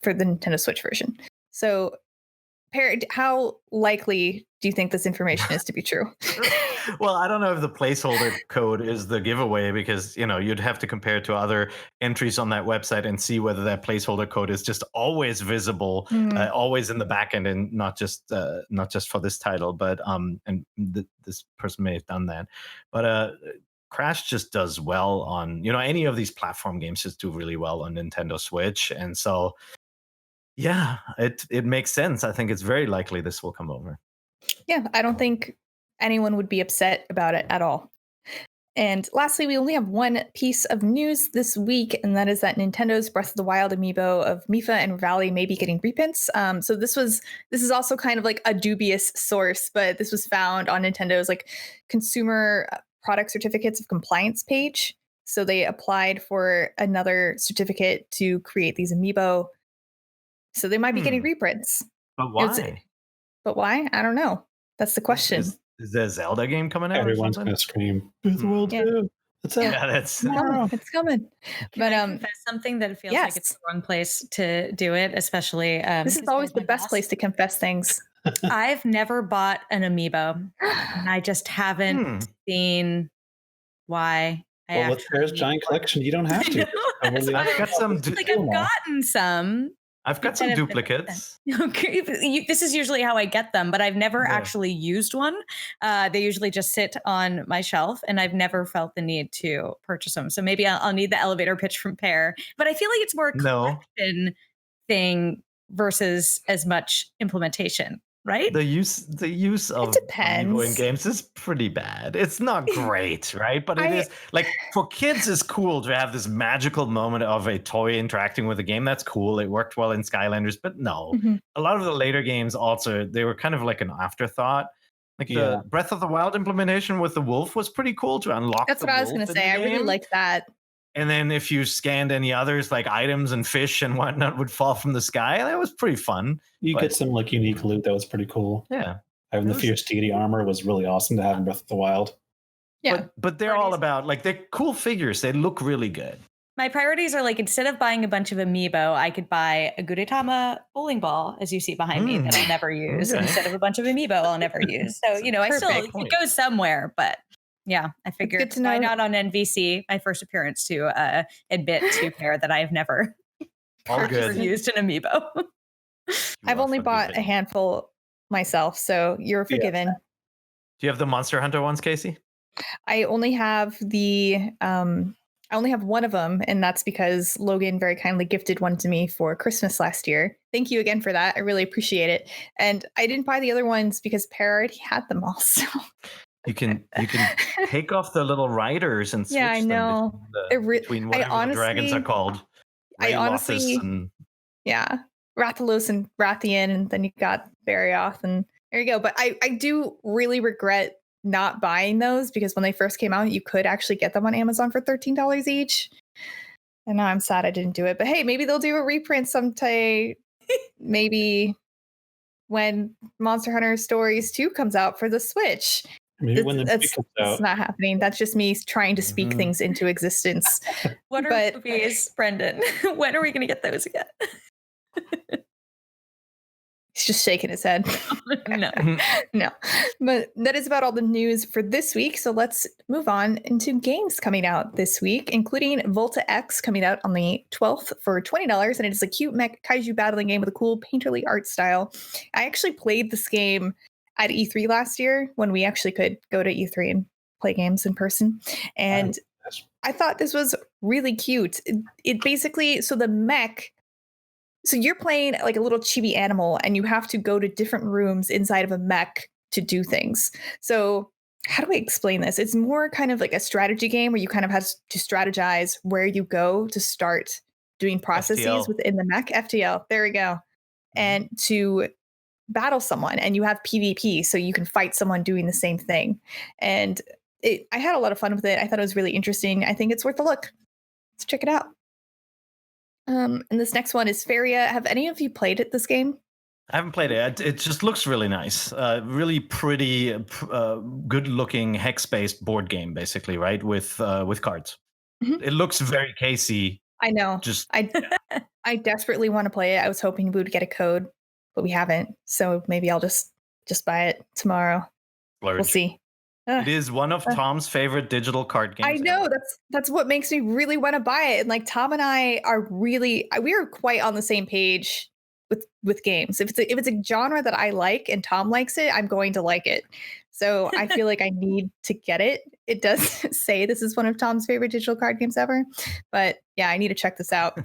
for the Nintendo Switch version. So how likely do you think this information is to be true? Well, I don't know if the placeholder code is the giveaway because, you'd have to compare it to other entries on that website and see whether that placeholder code is just always visible, always in the back end, and not just for this title, but this person may have done that. But Crash just does well on, any of these platform games just do really well on Nintendo Switch. And so, yeah, it makes sense. I think it's very likely this will come over. Yeah, I don't think anyone would be upset about it at all. And lastly, we only have one piece of news this week, and that is that Nintendo's Breath of the Wild amiibo of Mifa and Rally may be getting reprints. So this is also kind of like a dubious source, but this was found on Nintendo's like consumer product certificates of compliance page. So they applied for another certificate to create these amiibo. So they might be getting reprints. But why? But why? I don't know. That's the question. Is there a Zelda game coming out? Everyone's going to scream, Breath of the Wild 2. It's out. It's coming. But confess something that it feels like it's the wrong place to do it, especially. This is always the best place to confess things. I've never bought an amiibo, and I just haven't seen why. Well, with Pear's giant collection, you don't have to. I've got some. I've gotten some. I've got some duplicates. Okay, this is usually how I get them, but I've never actually used one. They usually just sit on my shelf, and I've never felt the need to purchase them. So maybe I'll need the elevator pitch from Peer. But I feel like it's more a collection thing versus as much implementation. Right? The use of amiibo in games is pretty bad. It's not great, right? But it is like for kids, it's cool to have this magical moment of a toy interacting with a game. That's cool. It worked well in Skylanders, but no, a lot of the later games also they were kind of like an afterthought. Like the Breath of the Wild implementation with the wolf was pretty cool to unlock. That's what I was going to say. I really liked that. And then if you scanned any others, like items and fish and whatnot would fall from the sky. That was pretty fun. You get some like unique loot that was pretty cool. Yeah. Having the Fierce Deity armor was really awesome to have in Breath of the Wild. Yeah. But they're all about, like, they're cool figures. They look really good. My priorities are like, instead of buying a bunch of amiibo, I could buy a Gudetama bowling ball, as you see behind me, that I'll never use, instead of a bunch of amiibo I'll never use. So, it goes somewhere, but yeah, I figured why not on NVC, my first appearance, to admit to Peer that I have never used an amiibo. I've only bought a handful myself, so you're forgiven. Do you have the Monster Hunter ones, Casey? I only have I only have one of them, and that's because Logan very kindly gifted one to me for Christmas last year. Thank you again for that. I really appreciate it. And I didn't buy the other ones because Pear already had them all. So You can take off the little riders and switch yeah, I know. them between whatever the dragons are called. I honestly, yeah, Rathalos and Rathian, and then you got Barioth, and there you go. But I do really regret not buying those because when they first came out, you could actually get them on Amazon for $13 each. And now I'm sad I didn't do it. But hey, maybe they'll do a reprint someday. Maybe when Monster Hunter Stories 2 comes out for the Switch. Maybe when the movie comes out. It's not happening. That's just me trying to speak things into existence. What are movies, Brendan? When are we going to get those again? He's just shaking his head. No. No. But that is about all the news for this week. So let's move on into games coming out this week, including Volta-X coming out on the 12th for $20. And it is a cute mech kaiju battling game with a cool painterly art style. I actually played this game at E3 last year when we actually could go to E3 and play games in person. And I thought this was really cute. It basically, so the mech, so you're playing like a little chibi animal and you have to go to different rooms inside of a mech to do things. So how do I explain this? It's more kind of like a strategy game where you kind of have to strategize where you go to start doing processes FTL. within the mech. FTL, there we go. And to battle someone, and you have PvP, so you can fight someone doing the same thing. And I had a lot of fun with it. I thought it was really interesting. I think it's worth a look. Let's check it out. And this next one is Faeria. Have any of you played this game? I haven't played it. It just looks really nice. Really pretty, good-looking hex-based board game, basically, right? With cards. Mhm. It looks very Casey. I know. Just I desperately want to play it. I was hoping we would get a code, but we haven't. So maybe I'll just buy it tomorrow. splurge. We'll see. It is one of Tom's favorite digital card games. I know ever. that's what makes me really want to buy it. And like Tom and I are we are quite on the same page with games. If it's a genre that I like and Tom likes it, I'm going to like it. So I feel like I need to get it. It does say this is one of Tom's favorite digital card games ever, but yeah, I need to check this out.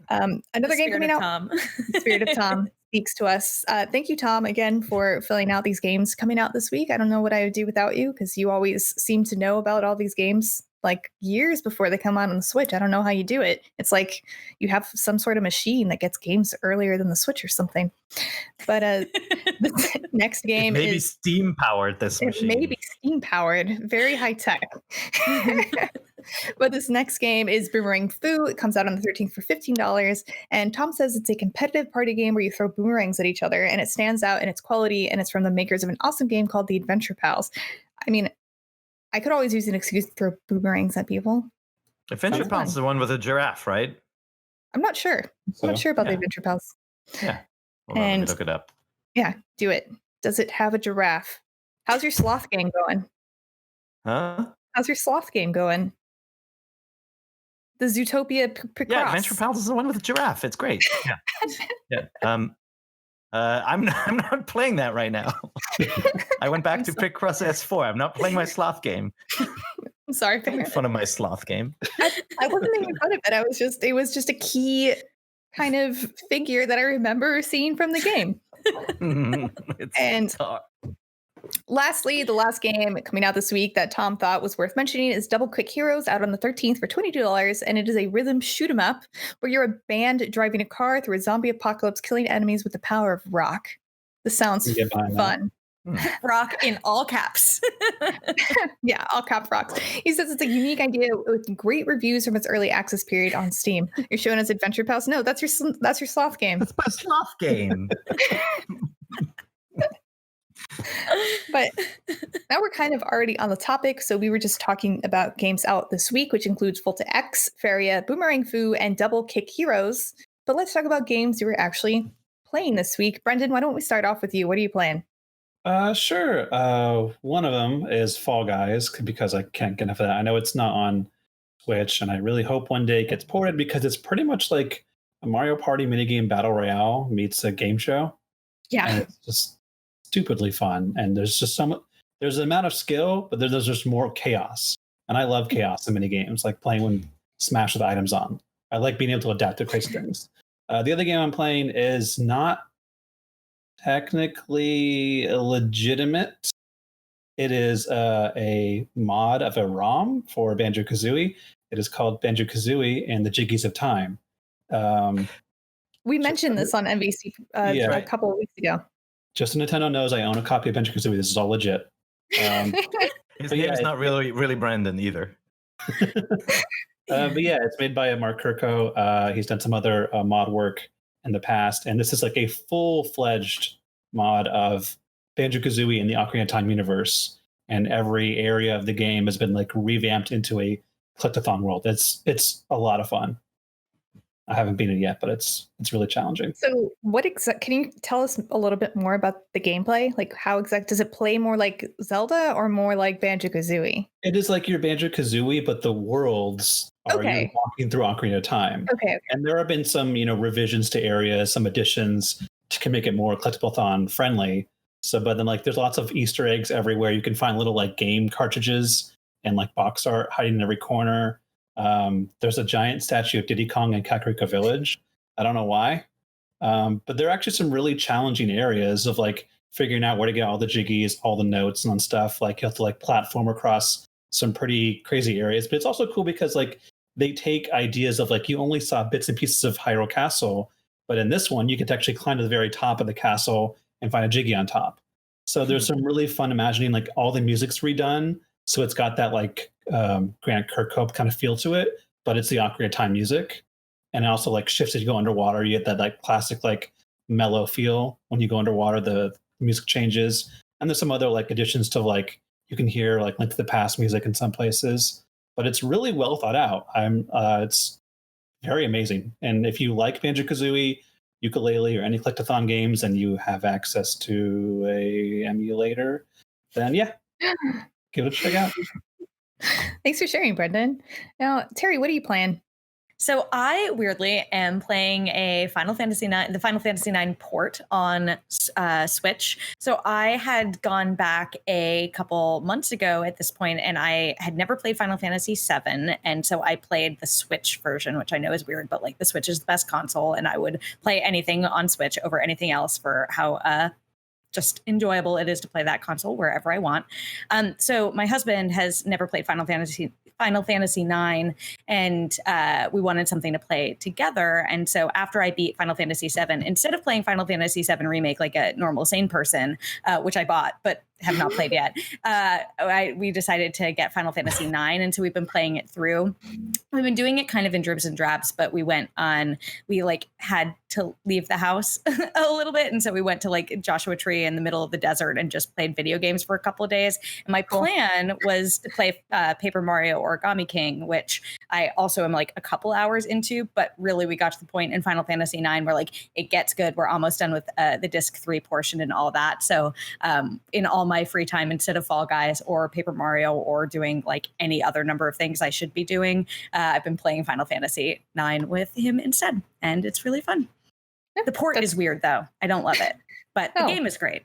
Another game coming out. Tom. The Spirit of Tom speaks to us. Thank you, Tom, again for filling out these games coming out this week. I don't know what I would do without you because you always seem to know about all these games like years before they come out on the Switch. I don't know how you do it. It's like you have some sort of machine that gets games earlier than the Switch or something. But the next game Maybe is Steam powered this machine. it may be Steam powered, very high tech. But this next game is Boomerang Fu. It comes out on the 13th for $15. And Tom says it's a competitive party game where you throw boomerangs at each other, and it stands out in its quality, and it's from the makers of an awesome game called The Adventure Pals. I mean, I could always use an excuse to throw boomerangs at people. Adventure Sounds Pals fun. is the one with a giraffe, right? I'm not sure. I'm not sure about the yeah. Adventure Pals. Yeah. Hold on, let me And- look it up. Yeah, do it. Does it have a giraffe? How's your sloth game going? Huh? How's your sloth game going? The Zootopia Picross. Yeah, Adventure Pals is the one with a giraffe. It's great. Yeah. Yeah. I'm not playing that right now. I went back to Picross S4. I'm not playing my sloth game. I'm sorry, Don't make fun of my sloth game. I wasn't making fun of it. It was just a key kind of figure that I remember seeing from the game. And lastly, the last game coming out this week that Tom thought was worth mentioning is Double Quick Heroes, out on the 13th for $22, and it is a rhythm shoot 'em up where you're a band driving a car through a zombie apocalypse, killing enemies with the power of rock. This sounds Get behind that. fun. Rock in all caps. Yeah, all cap rocks. He says it's a unique idea with great reviews from its early access period on Steam. You're showing us Adventure Pals? No, that's your sloth game. That's my sloth game. But now we're kind of already on the topic. So we were just talking about games out this week, which includes Volta-X, Faeria, Boomerang Fu, and Double Kick Heroes. But let's talk about games you were actually playing this week. Brendan, why don't we start off with you? What are you playing? Sure. One of them is Fall Guys because I can't get enough of that. I know it's not on Switch, and I really hope one day it gets ported because it's pretty much like a Mario Party minigame battle royale meets a game show. Yeah. And it's just stupidly fun. And there's just there's an amount of skill, but there's just more chaos. And I love chaos in many games, like playing when Smash with items on. I like being able to adapt to crazy things. The other game I'm playing is not technically legitimate. It is a mod of a ROM for Banjo-Kazooie. It is called Banjo-Kazooie and the Jiggies of Time. We mentioned this on NVC a couple of weeks ago. Just so Nintendo knows, I own a copy of Banjo-Kazooie. This is all legit. His name's not really Brandon either. But yeah, it's made by Mark Kirko. He's done some other mod work in the past, and this is like a full-fledged mod of Banjo-Kazooie in the Ocarina of Time universe, and every area of the game has been like revamped into a collectathon world. It's a lot of fun. I haven't beaten it yet, but it's really challenging. So can you tell us a little bit more about the gameplay? Like how does it play more like Zelda or more like Banjo-Kazooie? It is like your Banjo-Kazooie, but the worlds are you walking through Ocarina of Time. Okay. And there have been some, revisions to areas, some additions to make it more collectathon friendly. So, but then like there's lots of Easter eggs everywhere. You can find little like game cartridges and like box art hiding in every corner. There's a giant statue of Diddy Kong in Kakariko Village. I don't know why. But there are actually some really challenging areas of like figuring out where to get all the jiggies, all the notes and stuff. Like you have to like platform across some pretty crazy areas. But it's also cool because like they take ideas of like you only saw bits and pieces of Hyrule Castle, but in this one you get to actually climb to the very top of the castle and find a jiggy on top. So there's some really fun imagining, like all the music's redone. So it's got that like Grant Kirkhope kind of feel to it, but it's the Ocarina of Time music. And it also like shifts as you go underwater. You get that like classic like mellow feel when you go underwater, the music changes. And there's some other like additions to like, you can hear like Link to the Past music in some places, but it's really well thought out. It's very amazing. And if you like Banjo-Kazooie, ukulele, or any collectathon games, and you have access to a emulator, then yeah, give it a check out. Thanks for sharing, Brendan. Now, Terri, what are you playing? So I weirdly am playing the Final Fantasy IX port on Switch. So I had gone back a couple months ago at this point, and I had never played Final Fantasy VII, and so I played the Switch version, which I know is weird, but like the Switch is the best console, and I would play anything on Switch over anything else for how just enjoyable it is to play that console wherever I want. So my husband has never played Final Fantasy IX, and we wanted something to play together. And so after I beat Final Fantasy VII, instead of playing Final Fantasy VII Remake like a normal sane person, which I bought but have not played yet, we decided to get Final Fantasy IX, and so we've been playing it through. We've been doing it kind of in dribs and drabs, but we like had to leave the house a little bit, and so we went to like Joshua Tree in the middle of the desert and just played video games for a couple of days. And my plan was to play Paper Mario Origami King, which I also am like a couple hours into, but really we got to the point in Final Fantasy IX where like it gets good. We're almost done with the disc 3 portion and all that. So in all my free time, instead of Fall Guys or Paper Mario or doing like any other number of things I should be doing, I've been playing Final Fantasy IX with him instead, and it's really fun. The port is weird though. I don't love it, but the game is great.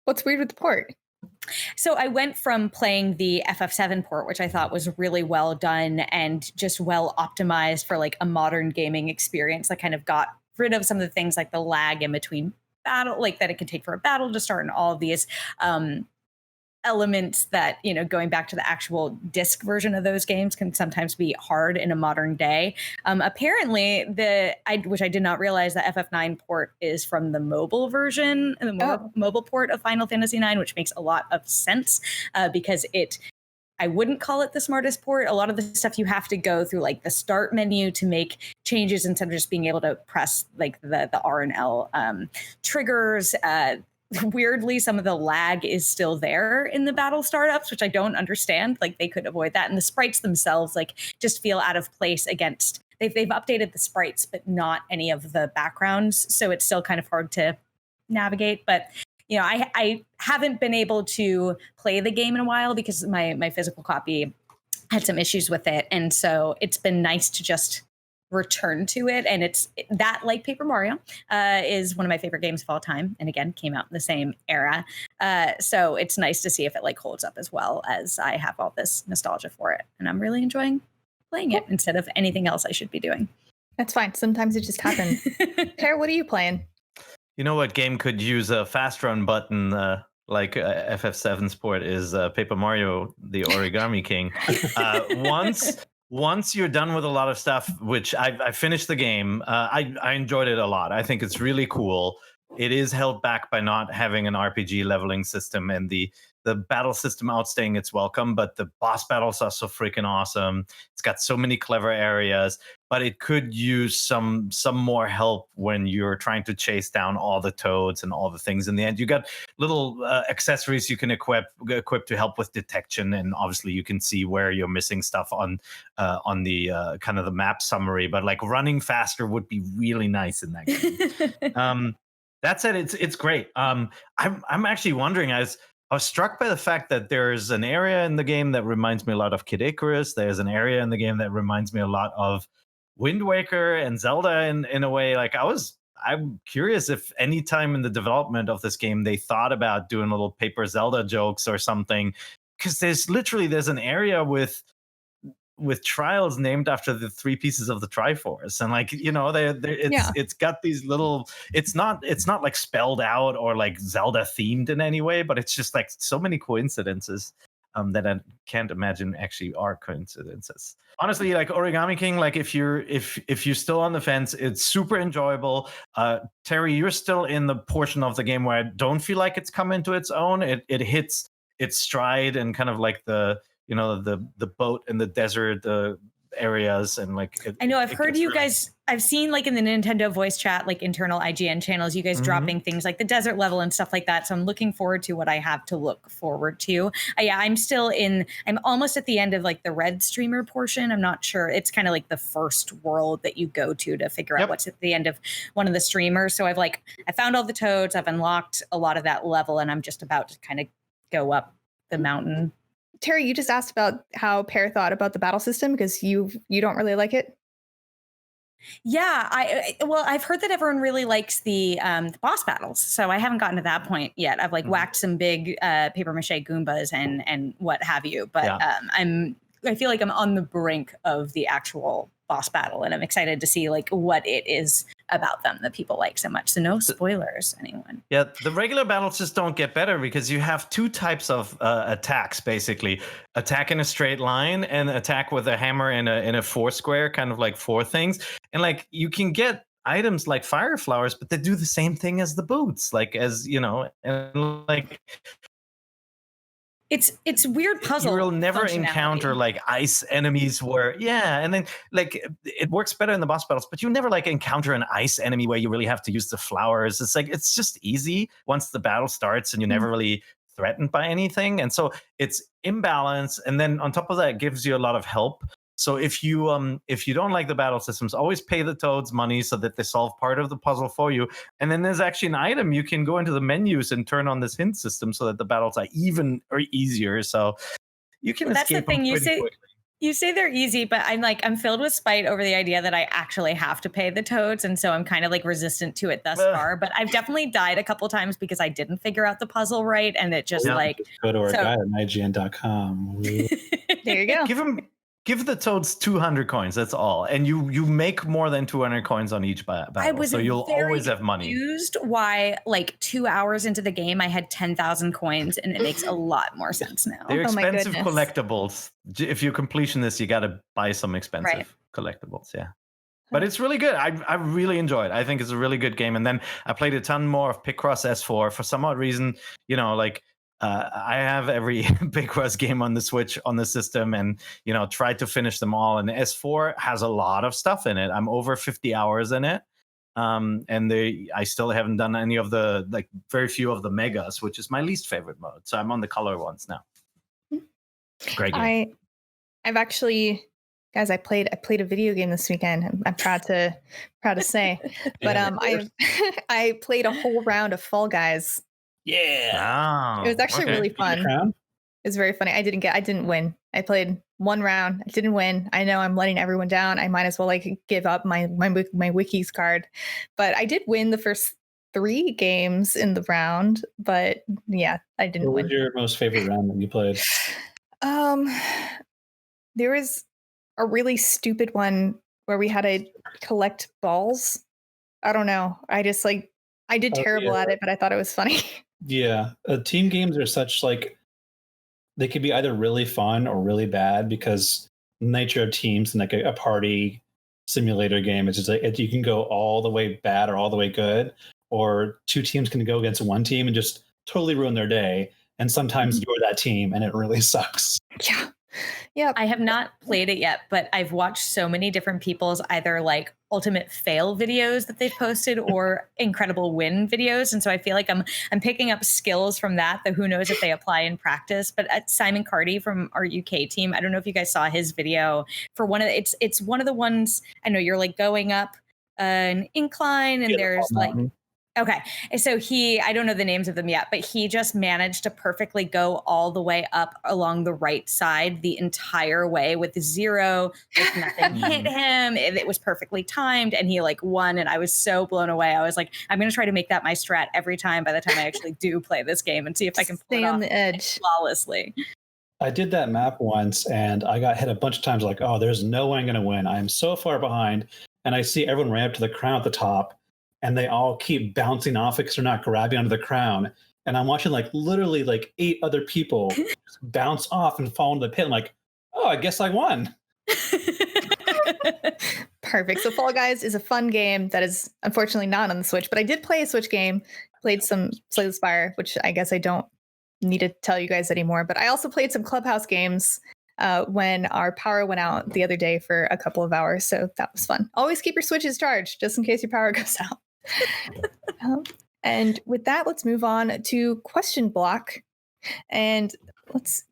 What's weird with the port? So I went from playing the FF7 port, which I thought was really well done and just well optimized for like a modern gaming experience that kind of got rid of some of the things like the lag in between battle, like that it could take for a battle to start, and all of these elements that, going back to the actual disc version of those games can sometimes be hard in a modern day. Apparently, which I did not realize, the FF9 port is from the mobile version, the mobile port of Final Fantasy IX, which makes a lot of sense because I wouldn't call it the smartest port. A lot of the stuff you have to go through like the start menu to make changes instead of just being able to press like the R and L triggers. Weirdly, some of the lag is still there in the battle startups, which I don't understand. Like they could avoid that. And the sprites themselves like just feel out of place against, they've updated the sprites, but not any of the backgrounds. So it's still kind of hard to navigate. But I haven't been able to play the game in a while because my physical copy had some issues with it. And so it's been nice to just return to it, and it's that, like Paper Mario, is one of my favorite games of all time, and again came out in the same era. So it's nice to see if it like holds up as well, as I have all this nostalgia for it, and I'm really enjoying playing it instead of anything else I should be doing. That's fine. Sometimes it just happens. Terri, what are you playing? You know what game could use a fast run button like FF7 Sport is Paper Mario, the Origami King. Once you're done with a lot of stuff, which I finished the game, I enjoyed it a lot. I think it's really cool. It is held back by not having an RPG leveling system, and the battle system outstaying its welcome, but the boss battles are so freaking awesome. It's got so many clever areas, but it could use some more help when you're trying to chase down all the toads and all the things. In the end, you got little accessories you can equip to help with detection, and obviously you can see where you're missing stuff on the kind of the map summary. But like running faster would be really nice in that game. That said, it's great. I'm actually wondering, I was struck by the fact that there's an area in the game that reminds me a lot of Kid Icarus. There's an area in the game that reminds me a lot of Wind Waker and Zelda in a way. Like I'm curious if any time in the development of this game they thought about doing little Paper Zelda jokes or something, because there's an area with trials named after the three pieces of the Triforce, and like, you know, it's got these little, it's not like spelled out or like Zelda themed in any way, but it's just like so many coincidences that I can't imagine actually are coincidences. Honestly, like Origami King, like if you're still on the fence, it's super enjoyable. Terri, you're still in the portion of the game where I don't feel like it's come into its own. It hits its stride and kind of like the boat in the desert areas, and like I know I've heard you guys, I've seen like in the Nintendo voice chat, like internal IGN channels, you guys dropping things like the desert level and stuff like that. So I'm looking forward to what I have to look forward to. I'm almost at the end of like the red streamer portion. I'm not sure. It's kind of like the first world that you go to figure out what's at the end of one of the streamers. So I found all the toads, I've unlocked a lot of that level, and I'm just about to kind of go up the mountain. Terri, you just asked about how Pear thought about the battle system, because you don't really like it. Yeah, I've heard that everyone really likes the boss battles, so I haven't gotten to that point yet. I've like whacked some big paper mache Goombas and what have you, but I feel like I'm on the brink of the actual boss battle, and I'm excited to see like what it is about them that people like so much. So no spoilers, anyone. Yeah, the regular battles just don't get better, because you have two types of attacks, basically. Attack in a straight line and attack with a hammer in a four square, kind of like four things. And like you can get items like fire flowers, but they do the same thing as the boots, like, as you know, and like it's weird puzzle. You'll never encounter like ice enemies and then like it works better in the boss battles, but you never like encounter an ice enemy where you really have to use the flowers. It's like, it's just easy once the battle starts, and you're never really threatened by anything. And so it's imbalance. And then on top of that, it gives you a lot of help. So if you don't like the battle systems, always pay the toads money so that they solve part of the puzzle for you. And then there's actually an item you can go into the menus and turn on this hint system so that the battles are even or easier. So you can escape. That's the thing. You say they're easy, but I'm filled with spite over the idea that I actually have to pay the toads, and so I'm kind of like resistant to it thus far. But I've definitely died a couple times because I didn't figure out the puzzle right, and it just like go to our guide on IGN.com. There you go. Give the toads 200 coins. That's all, and you make more than 200 coins on each battle. So you'll always have money. Confused why, like 2 hours into the game, I had 10,000 coins, and it makes a lot more sense now. They're expensive collectibles. If you completion this, you got to buy some expensive collectibles. Yeah, but it's really good. I really enjoy it. I think it's a really good game. And then I played a ton more of Picross S4 for some odd reason. You know, like. I have every Picross game on the Switch on the system, and tried to finish them all. And S4 has a lot of stuff in it. I'm over 50 hours in it, and I still haven't done any of the very few of the megas, which is my least favorite mode. So I'm on the color ones now. Great game. I've actually, guys, I played a video game this weekend. I'm proud to say, but I played a whole round of Fall Guys. Yeah. It was actually really fun. It was very funny. I didn't win, I played one round. I didn't win. I know I'm letting everyone down. I might as well like give up my wikis card. But I did win the first 3 games in the round. But yeah, I didn't What win. was your most favorite round that you played? There was a really stupid one where we had to collect balls. I don't know. I just like I did terrible at it, but I thought it was funny. Yeah, team games are such like they could be either really fun or really bad because the nature of teams and like a party simulator game is just like you can go all the way bad or all the way good, or 2 teams can go against one team and just totally ruin their day. And sometimes you're that team and it really sucks. Yeah. Yeah. I have not played it yet, but I've watched so many different people's either like ultimate fail videos that they've posted or incredible win videos. And so I feel like I'm picking up skills from that who knows if they apply in practice. But at Simon Carty from our UK team, I don't know if you guys saw his video for one of it's one of the ones I know you're like going up an incline and there's like okay. So I don't know the names of them yet, but he just managed to perfectly go all the way up along the right side the entire way with 0, like nothing hit him. It was perfectly timed and he like won. And I was so blown away. I was like, I'm going to try to make that my strat every time by the time I actually do play this game and see if I can stay on the edge flawlessly. I did that map once and I got hit a bunch of times like, oh, there's no way I'm going to win. I'm so far behind. And I see everyone ran up to the crown at the top. And they all keep bouncing off it because they're not grabbing onto the crown. And I'm watching like literally like 8 other people just bounce off and fall into the pit. I'm like, oh, I guess I won. Perfect. So Fall Guys is a fun game that is unfortunately not on the Switch, but I did play a Switch game, played some Slay the Spire, which I guess I don't need to tell you guys anymore. But I also played some Clubhouse games when our power went out the other day for a couple of hours. So that was fun. Always keep your Switches charged just in case your power goes out. And with that, let's move on to question block. And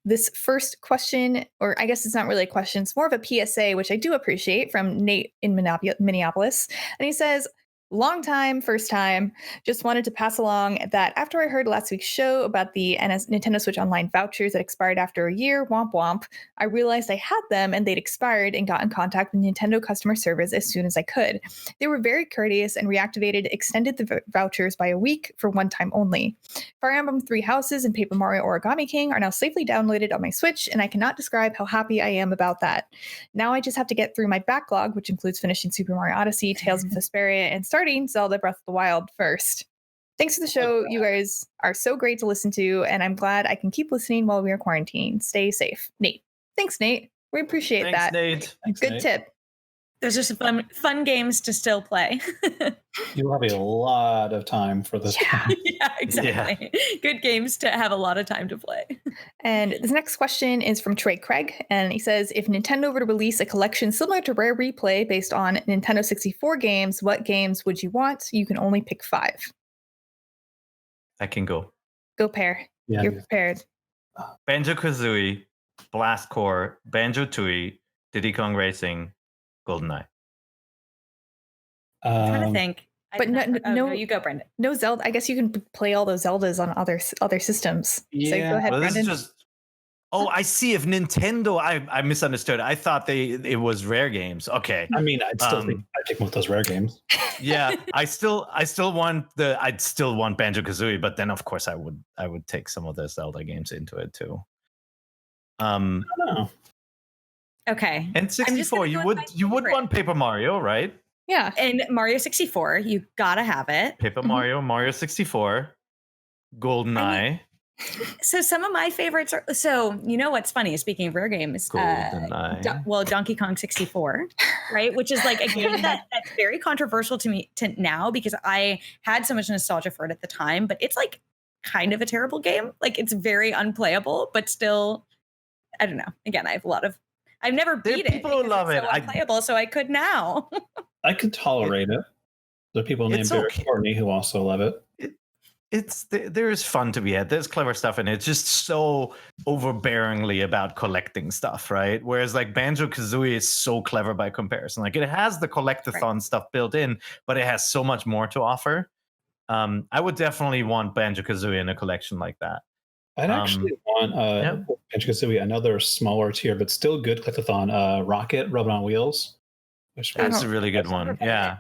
this first question, or I guess it's not really a question, it's more of a PSA, which I do appreciate, from Nate in Minneapolis. And he says, long time, first time, just wanted to pass along that after I heard last week's show about the Nintendo Switch Online vouchers that expired after a year, womp womp, I realized I had them and they'd expired and got in contact with Nintendo customer service as soon as I could. They were very courteous and extended the vouchers by a week for one time only. Fire Emblem 3 Houses and Paper Mario Origami King are now safely downloaded on my Switch, and I cannot describe how happy I am about that. Now I just have to get through my backlog, which includes finishing Super Mario Odyssey, Tales of Vesperia, and starting Zelda Breath of the Wild first. Thanks for the show. You guys are so great to listen to, and I'm glad I can keep listening while we are quarantined. Stay safe. Nate. Thanks, Nate. We appreciate that. Nate. Thanks, Good Nate. tip. Those are some fun games to still play. You'll have a lot of time for this. Yeah, exactly. Yeah. Good games to have a lot of time to play. And this next question is from Trey Craig, and he says, if Nintendo were to release a collection similar to Rare Replay based on Nintendo 64 games, what games would you want? You can only pick 5. I can go. Go Pear. Yeah. You're prepared. Banjo-Kazooie, Blast Corps, Banjo-Tooie, Diddy Kong Racing, GoldenEye. I'm trying to think. But no, you go, Brendan. No Zelda. I guess you can play all those Zeldas on other systems. Yeah. So go ahead, Well, this Brendan. is just. Oh, I see. If Nintendo, I misunderstood. I thought it was Rare games. Okay. I mean, I'd still think I'd take one of those Rare games. Yeah, I'd still want Banjo-Kazooie, but then of course I would take some of the Zelda games into it too. I don't know. Okay. And 64, you would want Paper Mario, right? Yeah. And Mario 64, you gotta have it. Paper Mario, Mario 64, GoldenEye. So some of my favorites are. So you know what's funny? Speaking of rare games, GoldenEye. Donkey Kong 64, right? Which is like a game that's very controversial to me now because I had so much nostalgia for it at the time, but it's like kind of a terrible game. Like it's very unplayable, but still, I don't know. Again, I've never beat it. People who love it. So unplayable, so I could now. I could tolerate it. There are people named Barrett Courtney who also love it. There's fun to be had. There's clever stuff in it. It's just so overbearingly about collecting stuff, right? Whereas like Banjo-Kazooie is so clever by comparison. Like it has the collectathon stuff built in, but it has so much more to offer. I would definitely want Banjo-Kazooie in a collection like that. I'd actually want another smaller tier, but still good collectathon. Rocket Rubbing on Wheels. That's a really good one. Yeah.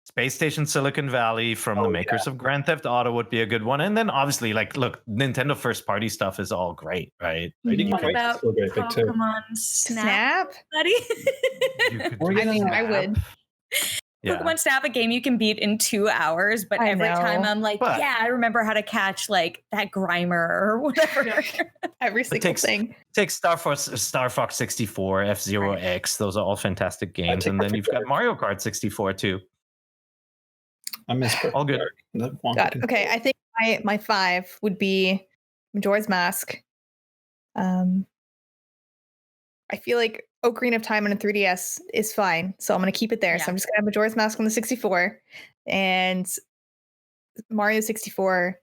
Space Station Silicon Valley from the makers of Grand Theft Auto would be a good one. And then obviously, like, look, Nintendo first party stuff is all great, right? Think about Pokemon Snap, buddy. I would. Yeah. Pokemon Snap, a game you can beat in 2 hours, but every time I'm like, I remember how to catch like that Grimer or whatever. Every single thing. Take Star Fox 64, F-Zero X. Those are all fantastic games. And then you've got Mario Kart 64 too. I miss all good. Okay, I think my 5 would be Majora's Mask. I feel like Ocarina of Time on a 3DS is fine, so I'm going to keep it there. So I'm just going to have Majora's Mask on the 64 and Mario 64,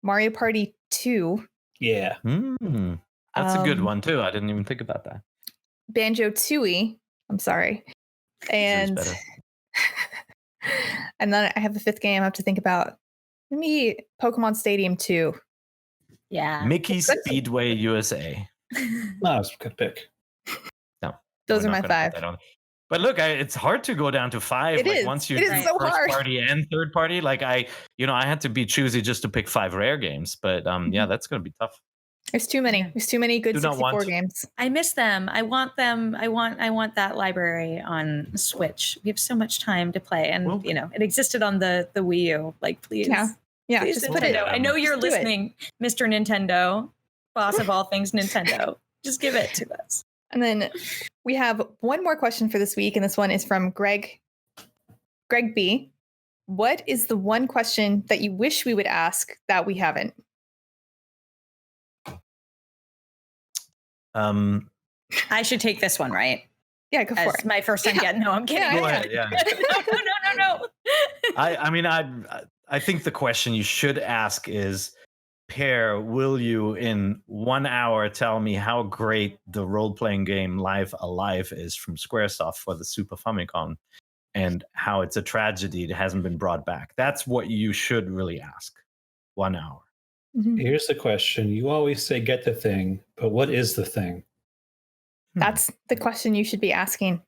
Mario Party 2. Yeah. That's a good one too. I didn't even think about that. Banjo-Tooie. I'm sorry. And and then I have the 5th game I have to think about. Maybe Pokemon Stadium 2. Yeah. Mickey Speedway USA. No, that's a good pick. No. Those are my 5. But look, it's hard to go down to 5. It is. Once you do so first hard. party and third party, like I had to be choosy just to pick 5 rare games. But yeah, that's going to be tough. There's too many. There's too many good 64 games. I miss them. I want them. I want that library on Switch. We have so much time to play, and it existed on the Wii U. Like, please, yeah, please, just put it. I know you're listening, Mr. Nintendo, boss of all things Nintendo. Just give it to us. And then we have one more question for this week, and this one is from Greg B. What is the one question that you wish we would ask that we haven't? I should take this one, right? Yeah, go for it. My first time getting. No, I'm kidding. Go ahead. Yeah. No. I think the question you should ask is, Peer, will you in 1 hour tell me how great the role-playing game Live Alive is from Squaresoft for the Super Famicom, and how it's a tragedy it hasn't been brought back? That's what you should really ask. 1 hour. Here's the question. You always say get the thing, but what is the thing? That's the question you should be asking.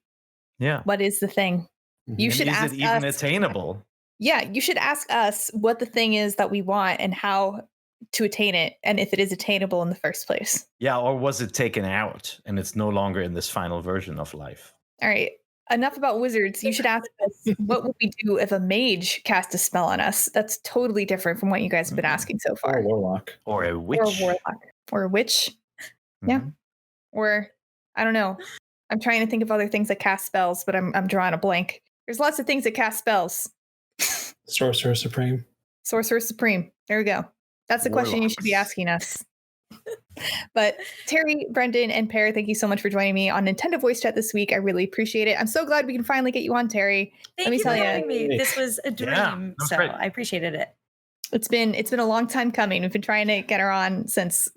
Yeah. What is the thing? You should ask us. Is it even attainable? Yeah, you should ask us what the thing is that we want and how to attain it, and if it is attainable in the first place. Yeah, or was it taken out and it's no longer in this final version of life? All right. Enough about wizards. You should ask us, what would we do if a mage cast a spell on us? That's totally different from what you guys have been asking so far. Or a warlock. Or a witch. Or a warlock. Or a witch. Yeah. Or, I don't know. I'm trying to think of other things that cast spells, but I'm drawing a blank. There's lots of things that cast spells. Sorcerer Supreme. Sorcerer Supreme. There we go. That's the question you should be asking us. But Terri, Brendan, and Peer, thank you so much for joining me on Nintendo Voice Chat this week. I really appreciate it. I'm so glad we can finally get you on, Terri. Let me tell you, this was a dream. So great. I appreciated it. It's been a long time coming. We've been trying to get her on since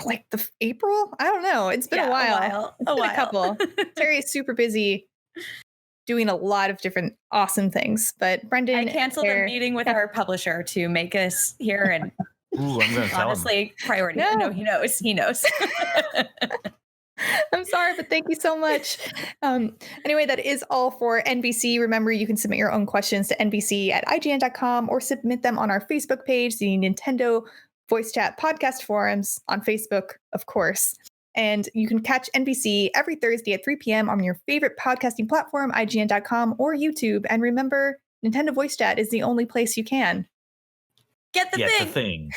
like the April. I don't know. It's been a while. A couple. Terri is super busy doing a lot of different awesome things. But Brendan, I canceled a meeting with our publisher to make us here and. Ooh, I'm gonna tell him. Priority. No, he knows. He knows. I'm sorry, but thank you so much. Anyway, that is all for NVC. Remember, you can submit your own questions to nvc@ign.com or submit them on our Facebook page, the Nintendo Voice Chat Podcast Forums on Facebook, of course. And you can catch NVC every Thursday at 3 p.m. on your favorite podcasting platform, ign.com or YouTube. And remember, Nintendo Voice Chat is the only place you can Get the thing.